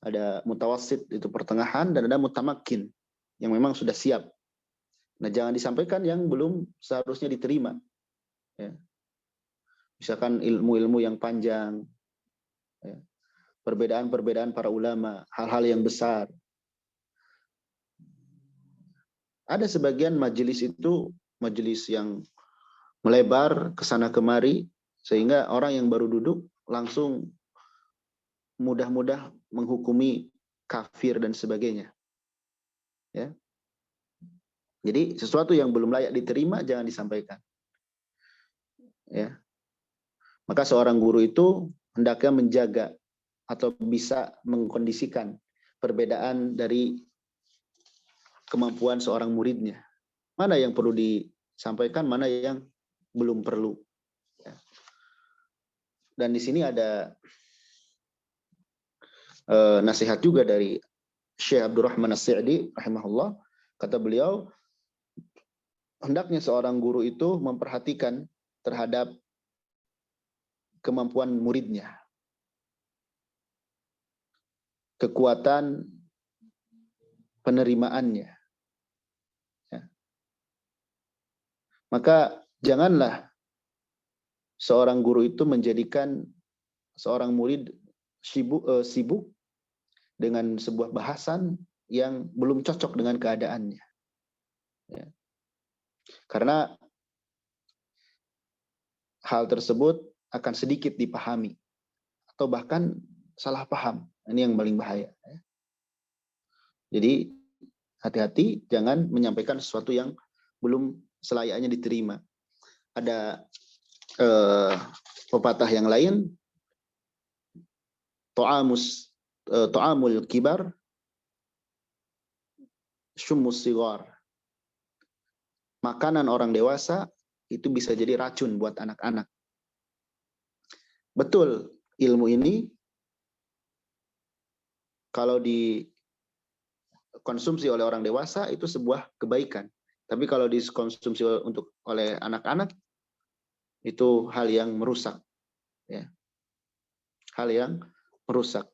ada mutawassit itu pertengahan, dan ada mutamakkin yang memang sudah siap. Nah, jangan disampaikan yang belum seharusnya diterima, ya. Misalkan ilmu-ilmu yang panjang, ya. Perbedaan-perbedaan para ulama, hal-hal yang besar. Ada sebagian majelis itu majelis yang melebar ke sana kemari, sehingga orang yang baru duduk langsung mudah-mudah menghukumi kafir dan sebagainya, ya. Jadi sesuatu yang belum layak diterima jangan disampaikan, ya. Maka seorang guru itu hendaknya menjaga atau bisa mengkondisikan perbedaan dari kemampuan seorang muridnya. Mana yang perlu disampaikan, mana yang belum perlu, ya. Dan di sini ada nasihat juga dari Syekh Abdurrahman As-Sa'di rahimahullah. Kata beliau, hendaknya seorang guru itu memperhatikan terhadap kemampuan muridnya. kekuatan penerimaannya. Ya. Maka janganlah seorang guru itu menjadikan seorang murid sibuk dengan sebuah bahasan yang belum cocok dengan keadaannya. Ya. Karena hal tersebut akan sedikit dipahami atau bahkan salah paham. Ini yang paling bahaya. Jadi hati-hati, jangan menyampaikan sesuatu yang belum selayaknya diterima. Ada pepatah yang lain, to'amul kibar syummus sigar. Makanan orang dewasa itu bisa jadi racun buat anak-anak. Betul, ilmu ini kalau dikonsumsi oleh orang dewasa itu sebuah kebaikan. Tapi kalau dikonsumsi oleh anak-anak itu hal yang merusak. Ya. Hal yang merusak.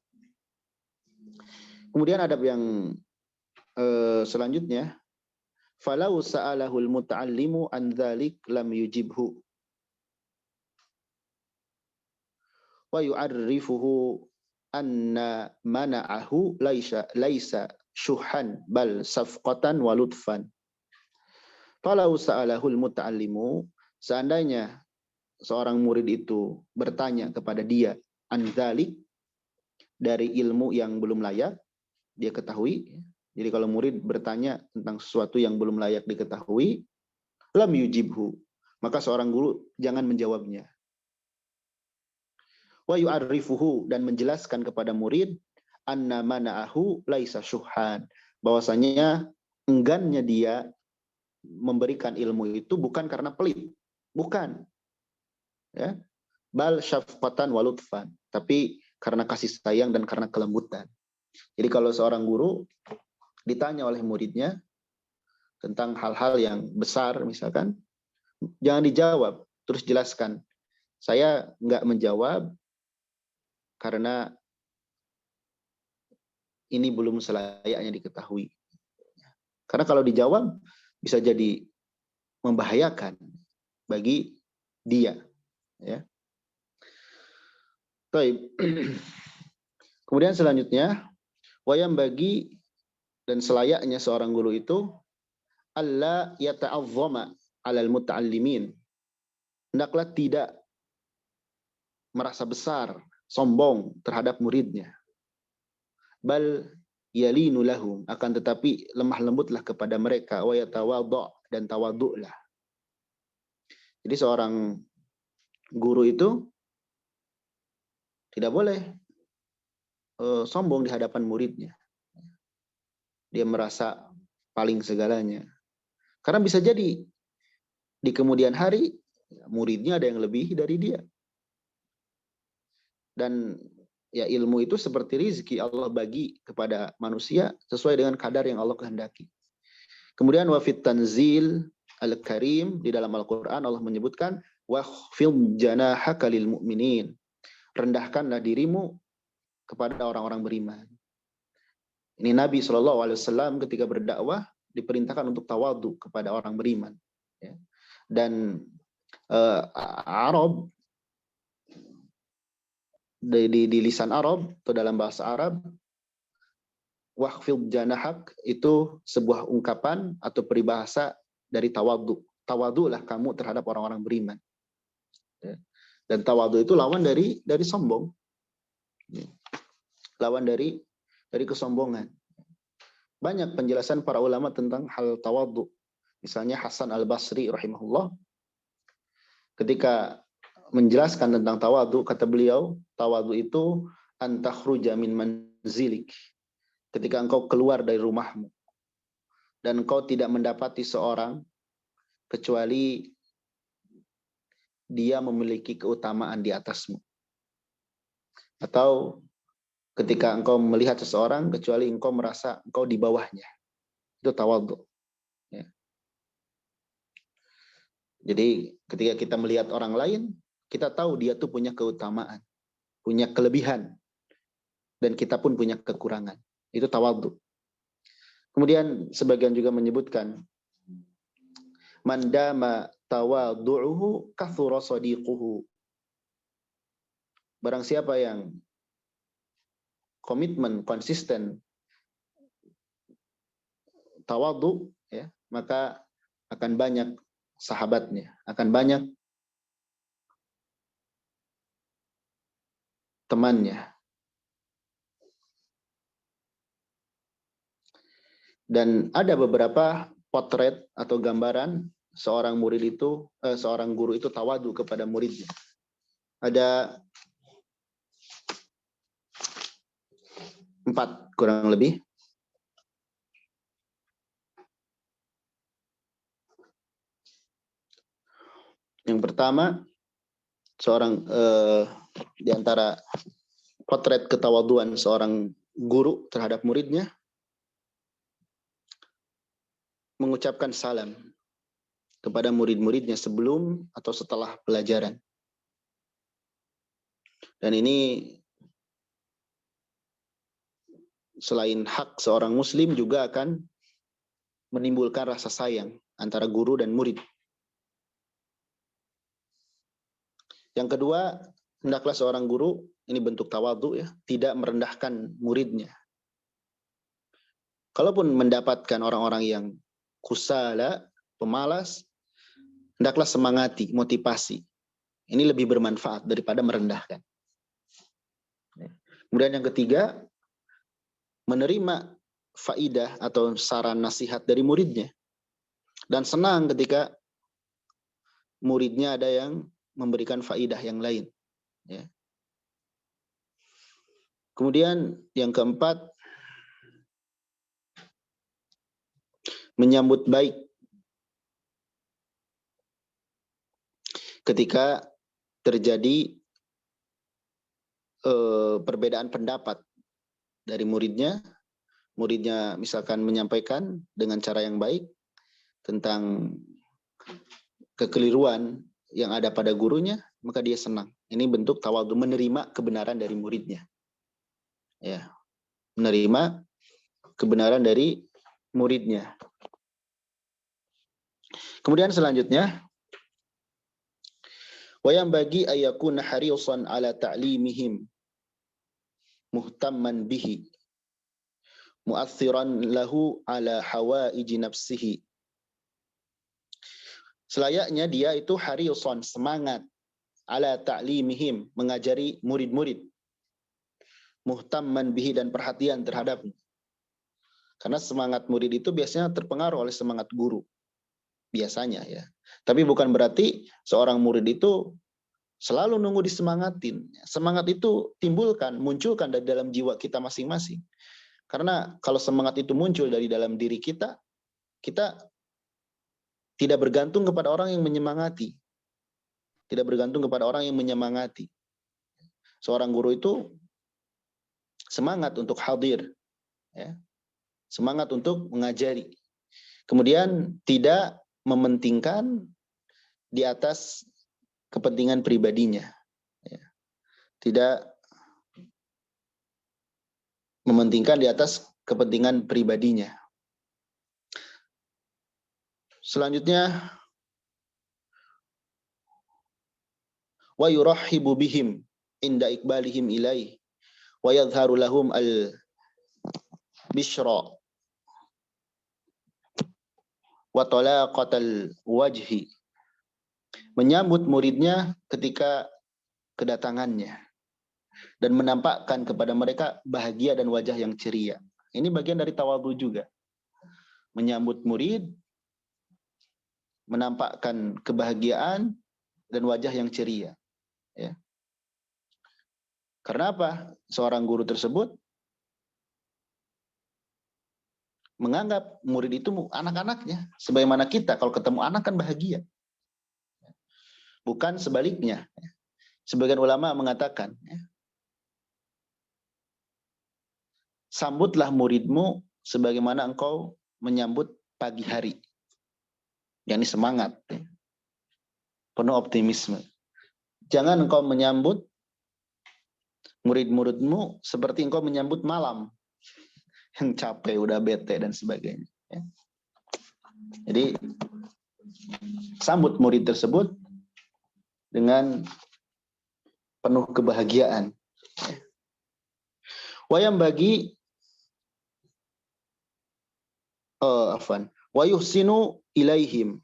Kemudian adab yang selanjutnya, falau sa'alahul muta'allimu an dzalik lam yujibhu wa yu'arrifuhu anna mana'ahu laisa syuhan bal safqatan wa lutfan. Falau sa'alahul muta'allimu, seandainya seorang murid itu bertanya kepada dia an dzalik, dari ilmu yang belum layak dia ketahui. Jadi kalau murid bertanya tentang sesuatu yang belum layak diketahui, lam yujibhu, maka seorang guru jangan menjawabnya. Wa yu'arrifuhu, dan menjelaskan kepada murid, anna mana'ahu laisa syuhan, bahwasanya enggannya dia memberikan ilmu itu bukan karena pelit, bukan. Ya. Bal syafqatan wa lutfan, tapi karena kasih sayang dan karena kelembutan. Jadi kalau seorang guru ditanya oleh muridnya tentang hal-hal yang besar misalkan, jangan dijawab, terus jelaskan. Saya nggak menjawab karena ini belum selayaknya diketahui. Karena kalau dijawab bisa jadi membahayakan bagi dia. Ya. Baik. Kemudian selanjutnya, wayam bagi dan selayaknya seorang guru itu alla yata'azzama 'alal muta'allimin. Hendaklah tidak merasa besar, sombong terhadap muridnya. Bal yalinu lahum, akan tetapi lemah lembutlah kepada mereka, wa yatawadha, dan tawadhu'lah. Jadi seorang guru itu tidak boleh sombong di hadapan muridnya. Dia merasa paling segalanya. Karena bisa jadi di kemudian hari muridnya ada yang lebih dari dia. Dan ya ilmu itu seperti rizki, Allah bagi kepada manusia sesuai dengan kadar yang Allah kehendaki. Kemudian wa fit tanzil al-karim, di dalam Al-Qur'an Allah menyebutkan wakhfid janahaka lil mu'minin. Rendahkanlah dirimu kepada orang-orang beriman. Ini Nabi SAW ketika berdakwah diperintahkan untuk tawadhu kepada orang beriman. Ya. Dan Arab, di lisan Arab atau dalam bahasa Arab, wakhfid janahak itu sebuah ungkapan atau peribahasa dari tawadhu. Tawadhulah kamu terhadap orang-orang beriman. Ya. Dan tawadhu itu lawan dari sombong. Ya. Lawan dari kesombongan. Banyak penjelasan para ulama tentang hal tawadhu. Misalnya Hasan Al-Basri rahimahullah ketika menjelaskan tentang tawadhu, kata beliau, tawadhu itu antakhruja min manzilik. Ketika engkau keluar dari rumahmu dan engkau tidak mendapati seorang kecuali dia memiliki keutamaan di atasmu. Atau ketika engkau melihat seseorang kecuali engkau merasa engkau di bawahnya. Itu tawadhu. Ya. Jadi ketika kita melihat orang lain, kita tahu dia tuh punya keutamaan, punya kelebihan. dan kita pun punya kekurangan. Itu tawadhu. Kemudian sebagian juga menyebutkan man dama tawadhu'uhu kathura sadiquhu. Barang siapa yang komitmen, konsisten tawadhu, ya, maka akan banyak sahabatnya, akan banyak temannya. Dan ada beberapa potret atau gambaran seorang murid itu, seorang guru itu tawadhu kepada muridnya. Ada 4 kurang lebih. Yang pertama, seorang di antara potret ketawaduan seorang guru terhadap muridnya, mengucapkan salam kepada murid-muridnya sebelum atau setelah pelajaran. Dan ini selain hak seorang muslim juga akan menimbulkan rasa sayang antara guru dan murid. Yang kedua, hendaklah seorang guru, ini bentuk tawadhu ya, tidak merendahkan muridnya. Kalaupun mendapatkan orang-orang yang kusala, pemalas, hendaklah semangati, motivasi. Ini lebih bermanfaat daripada merendahkan. Kemudian yang ketiga, menerima faidah atau saran nasihat dari muridnya. Dan senang ketika muridnya ada yang memberikan faidah yang lain. Ya. Kemudian yang keempat, menyambut baik ketika terjadi perbedaan pendapat dari muridnya. Muridnya misalkan menyampaikan dengan cara yang baik tentang kekeliruan yang ada pada gurunya, maka dia senang. Ini bentuk tawadhu, menerima kebenaran dari muridnya. Ya, menerima kebenaran dari muridnya. Kemudian selanjutnya, wa yang bagi ayakuna harisan ala ta'limihim muhtamman bihi mu'athiran lahu ala hawaiji nafsihi. Selayaknya dia itu harisan, semangat, ala ta'limihim, mengajari murid-murid, muhtamman bihi, dan perhatian terhadapnya. Karena semangat murid itu biasanya terpengaruh oleh semangat guru. Biasanya ya. Tapi bukan berarti seorang murid itu selalu nunggu disemangatin. Semangat itu munculkan dari dalam jiwa kita masing-masing. Karena kalau semangat itu muncul dari dalam diri kita, kita tidak bergantung kepada orang yang menyemangati. Tidak bergantung kepada orang yang menyemangati. Seorang guru itu semangat untuk hadir, ya. Semangat untuk mengajari. Kemudian tidak mementingkan di atas kepentingan pribadinya. Tidak mementingkan di atas kepentingan pribadinya. Selanjutnya, wa yurahhibu bihim inda iqbalihim ilaih wa yadhharu lahum al-bishra wa talaqatal wajhi. Menyambut muridnya ketika kedatangannya dan menampakkan kepada mereka bahagia dan wajah yang ceria. Ini bagian dari tawadhu juga. Menyambut murid, menampakkan kebahagiaan dan wajah yang ceria. Ya. Karena apa? Seorang guru tersebut menganggap murid itu anak-anaknya. Sebagaimana kita kalau ketemu anak kan bahagia. Bukan sebaliknya. Sebagian ulama mengatakan, sambutlah muridmu sebagaimana engkau menyambut pagi hari. Yakni semangat. Penuh optimisme. Jangan engkau menyambut murid-muridmu seperti engkau menyambut malam yang capek, udah bete dan sebagainya. Ya. Jadi sambut murid tersebut dengan penuh kebahagiaan. Wayam bagi wa yuhsinu ilaihim.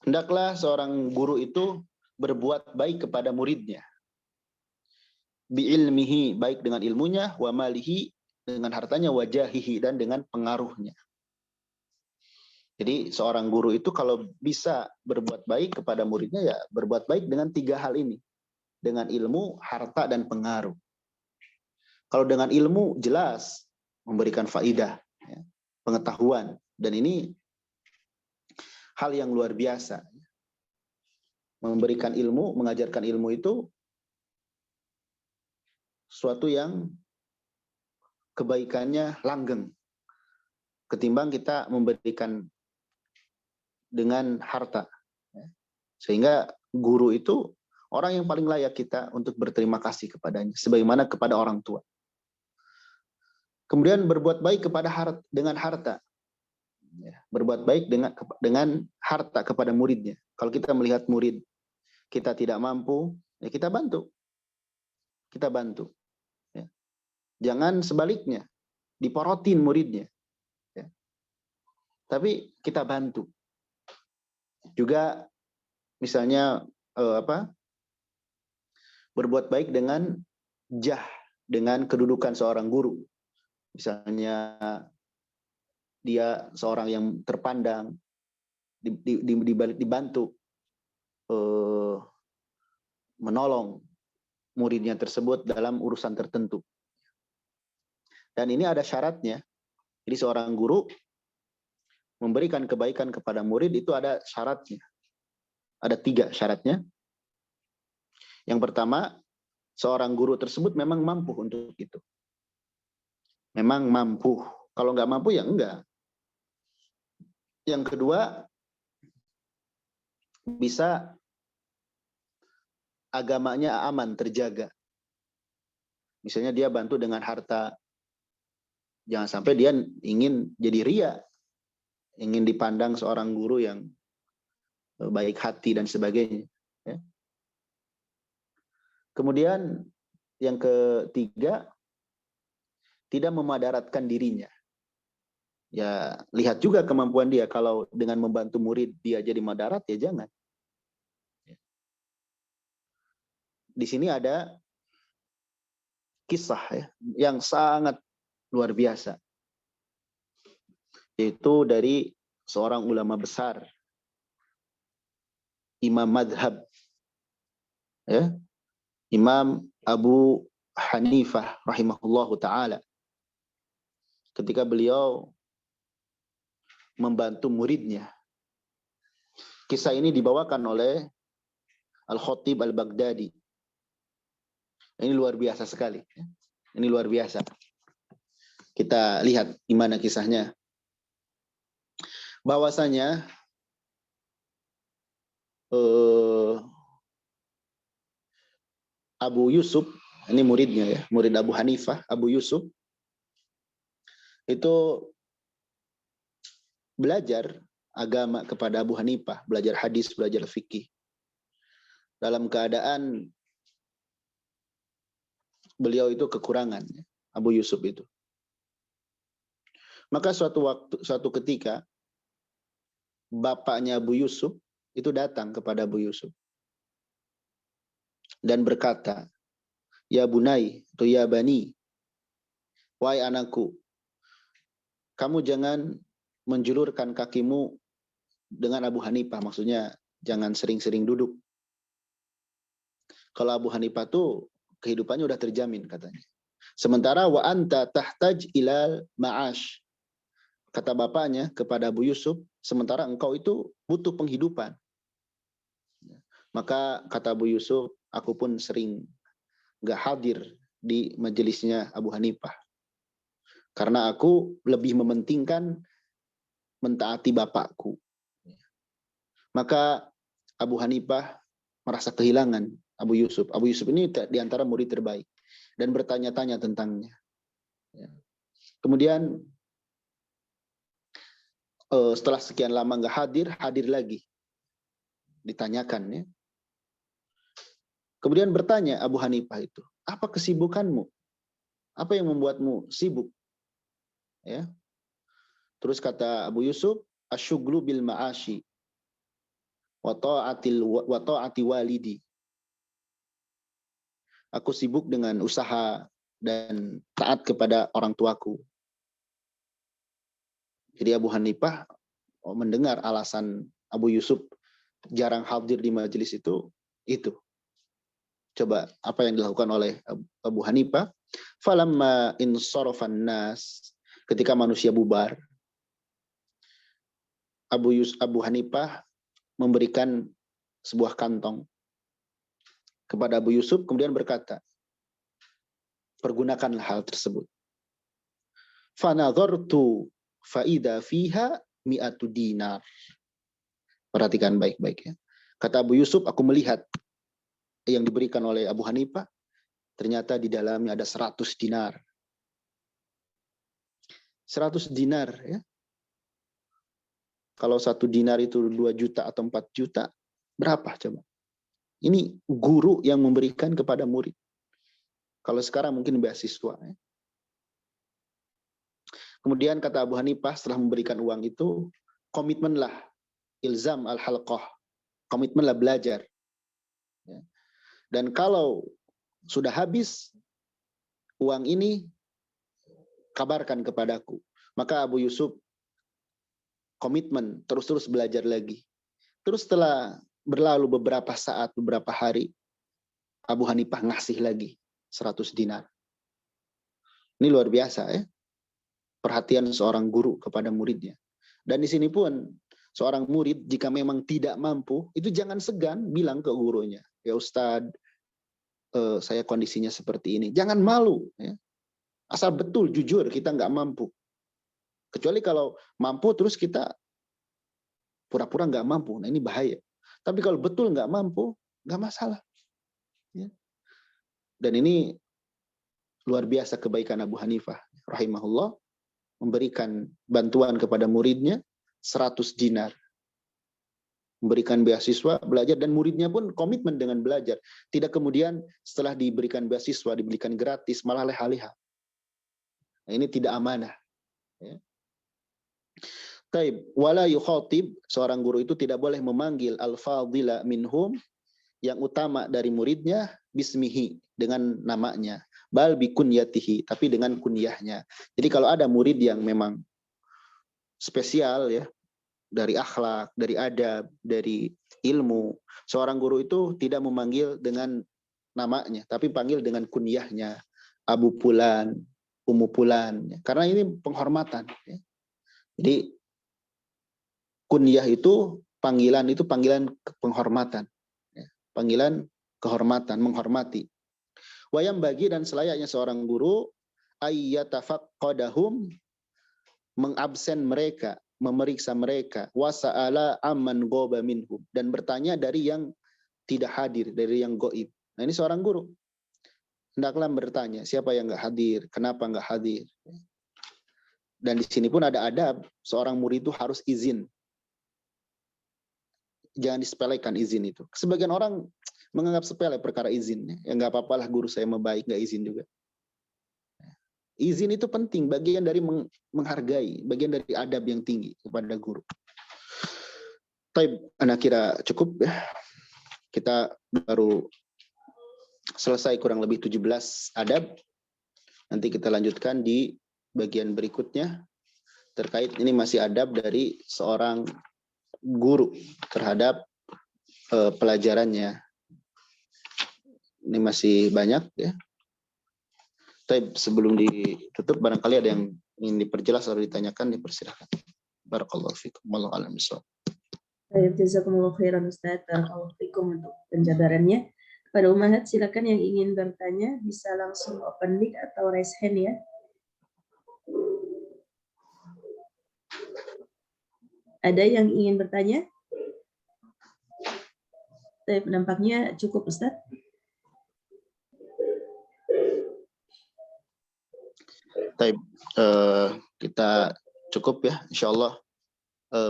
Hendaklah seorang guru itu berbuat baik kepada muridnya. Bi'ilmihi, baik dengan ilmunya, wa malihi, dengan hartanya, wajahihi, dan dengan pengaruhnya. Jadi seorang guru itu kalau bisa berbuat baik kepada muridnya, ya berbuat baik dengan 3 hal ini. Dengan ilmu, harta, dan pengaruh. Kalau dengan ilmu, jelas memberikan faidah, ya, pengetahuan. Dan ini hal yang luar biasa. Memberikan ilmu, mengajarkan ilmu itu suatu yang kebaikannya langgeng. Ketimbang kita memberikan dengan harta. Sehingga guru itu orang yang paling layak kita untuk berterima kasih kepadanya. Sebagaimana kepada orang tua. Kemudian berbuat baik dengan harta. Berbuat baik dengan harta kepada muridnya. Kalau kita melihat murid kita tidak mampu, ya kita bantu. Kita bantu. Ya. Jangan sebaliknya, diporotin muridnya. Ya. Tapi kita bantu. Juga misalnya berbuat baik dengan dengan kedudukan seorang guru. Misalnya dia seorang yang terpandang, dibantu menolong muridnya tersebut dalam urusan tertentu. Dan ini ada syaratnya. Jadi seorang guru memberikan kebaikan kepada murid itu ada syaratnya. Ada 3 syaratnya. Yang pertama, seorang guru tersebut memang mampu untuk itu. Memang mampu. Kalau nggak mampu ya enggak. Yang kedua, bisa agamanya aman, terjaga. Misalnya dia bantu dengan harta. Jangan sampai dia ingin jadi ria. Ingin dipandang seorang guru yang baik hati dan sebagainya. Ya. Kemudian yang ketiga, tidak memadaratkan dirinya. Ya, lihat juga kemampuan dia. Kalau dengan membantu murid dia jadi madarat, ya jangan. Di sini ada kisah ya, yang sangat luar biasa. Yaitu dari seorang ulama besar, Imam Madhab. Ya, Imam Abu Hanifah rahimahullahu ta'ala. Ketika beliau membantu muridnya. Kisah ini dibawakan oleh Al-Khatib Al-Baghdadi. Ini luar biasa sekali. Ini luar biasa. Kita lihat gimana kisahnya. Bahwasanya Abu Yusuf, ini muridnya ya, murid Abu Hanifah, Abu Yusuf, itu belajar agama kepada Abu Hanifah, belajar hadis, belajar fikih. Dalam keadaan beliau itu kekurangan, Abu Yusuf itu. Maka suatu ketika bapaknya Abu Yusuf itu datang kepada Abu Yusuf dan berkata, "Ya bunai, atau ya bani, wahai anakku, kamu jangan menjulurkan kakimu dengan Abu Hanifah." Maksudnya jangan sering-sering duduk. Kalau Abu Hanifah tuh kehidupannya udah terjamin katanya. Sementara wa anta tahtaj ilal ma'ash. Kata bapaknya kepada Abu Yusuf, sementara engkau itu butuh penghidupan. Maka kata Abu Yusuf, aku pun sering nggak hadir di majelisnya Abu Hanifah. Karena aku lebih mementingkan mentaati bapakku. Maka Abu Hanifah merasa kehilangan Abu Yusuf. Abu Yusuf ini di antara murid terbaik dan bertanya-tanya tentangnya. Ya. Kemudian setelah sekian lama nggak hadir, hadir lagi. Ditanyakan ya. Kemudian bertanya Abu Hanifah itu, apa kesibukanmu? Apa yang membuatmu sibuk? Ya. Terus kata Abu Yusuf, asyuglu bil ma'ashi wa ta'ati walidi. Aku sibuk dengan usaha dan taat kepada orang tuaku. Jadi Abu Hanifah mendengar alasan Abu Yusuf jarang hadir di majelis itu. Coba apa yang dilakukan oleh Abu Hanifah. Falamma insarafan nas, ketika manusia bubar, Abu Hanifah memberikan sebuah kantong kepada Abu Yusuf, kemudian berkata, pergunakanlah hal tersebut. Fanadhartu faida fiha mi'atu dinar. Perhatikan baik-baik ya. Kata Abu Yusuf, aku melihat yang diberikan oleh Abu Hanifah, ternyata di dalamnya ada 100 dinar. 100 dinar ya. Kalau 1 dinar itu 2 juta atau 4 juta, berapa coba? Ini guru yang memberikan kepada murid. Kalau sekarang mungkin beasiswa. Ya. Kemudian kata Abu Hanifah setelah memberikan uang itu, komitmenlah ilzam al-halqah. Komitmenlah belajar. Ya. Dan kalau sudah habis uang ini, kabarkan kepadaku. Maka Abu Yusuf komitmen terus-terus belajar lagi. Terus setelah berlalu beberapa saat, beberapa hari, Abu Hanifah ngasih lagi 100 dinar. Ini luar biasa ya. Perhatian seorang guru kepada muridnya. Dan di sini pun seorang murid jika memang tidak mampu, itu jangan segan bilang ke gurunya, ya Ustadz, saya kondisinya seperti ini. Jangan malu. Ya. Asal betul, jujur, kita nggak mampu. Kecuali kalau mampu terus kita pura-pura nggak mampu. Nah ini bahaya. Tapi kalau betul nggak mampu, nggak masalah. Ya. Dan ini luar biasa kebaikan Abu Hanifah rahimahullah, memberikan bantuan kepada muridnya 100 dinar. Memberikan beasiswa, belajar, dan muridnya pun komitmen dengan belajar. Tidak kemudian setelah diberikan beasiswa, diberikan gratis, malah leha-leha. Nah, ini tidak amanah. Ya. Taib, wala yukhatib, seorang guru itu tidak boleh memanggil al-fadila minhum, yang utama dari muridnya, bismihi, dengan namanya. Bal bi kunyatihi, tapi dengan kunyahnya. Jadi kalau ada murid yang memang spesial ya, dari akhlak, dari adab, dari ilmu, seorang guru itu tidak memanggil dengan namanya, tapi panggil dengan kunyahnya, Abu Pulan, Ummu Pulan, karena ini penghormatan. Jadi kunyah itu panggilan penghormatan, panggilan kehormatan, menghormati. Wayam bagi dan selayaknya seorang guru ayyatafaqqadahum, mengabsen mereka, memeriksa mereka, wasa'ala amman ghoba minhum, dan bertanya dari yang tidak hadir, dari yang gaib. Nah ini seorang guru hendaklah bertanya siapa yang nggak hadir, kenapa nggak hadir. Dan di sini pun ada adab, seorang murid itu harus izin. Jangan disepelekan izin itu. Sebagian orang menganggap sepele perkara izin. Ya nggak apa-apa lah, guru saya baik, nggak izin juga. Izin itu penting, bagian dari menghargai, bagian dari adab yang tinggi kepada guru. Taib, anak kira cukup ya. Kita baru selesai kurang lebih 17 adab. Nanti kita lanjutkan di bagian berikutnya. Terkait ini masih adab dari seorang guru terhadap pelajarannya. Ini masih banyak ya. Tapi sebelum ditutup, barangkali ada yang ingin diperjelas atau ditanyakan, dipersilakan. Barakallahu fikum. Wallahu a'lam bishawab. Baik, jazakumullah khairan Ustaz. Barakallahu fikum untuk penjabarannya. Pada Ummahat, silakan yang ingin bertanya bisa langsung open mic atau raise hand ya. Ada yang ingin bertanya? Nampaknya cukup Ustaz. Baik, kita cukup ya, insyaallah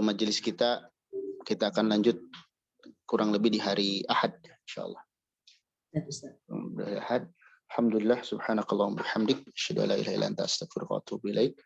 majelis kita akan lanjut kurang lebih di hari Ahad insyaallah. Ya, Ustaz. Hari Ahad. Alhamdulillah, subhanakallahumma bihamdik, asyhadu an la ilaha illa anta astaghfiruka wa atubu ilaik.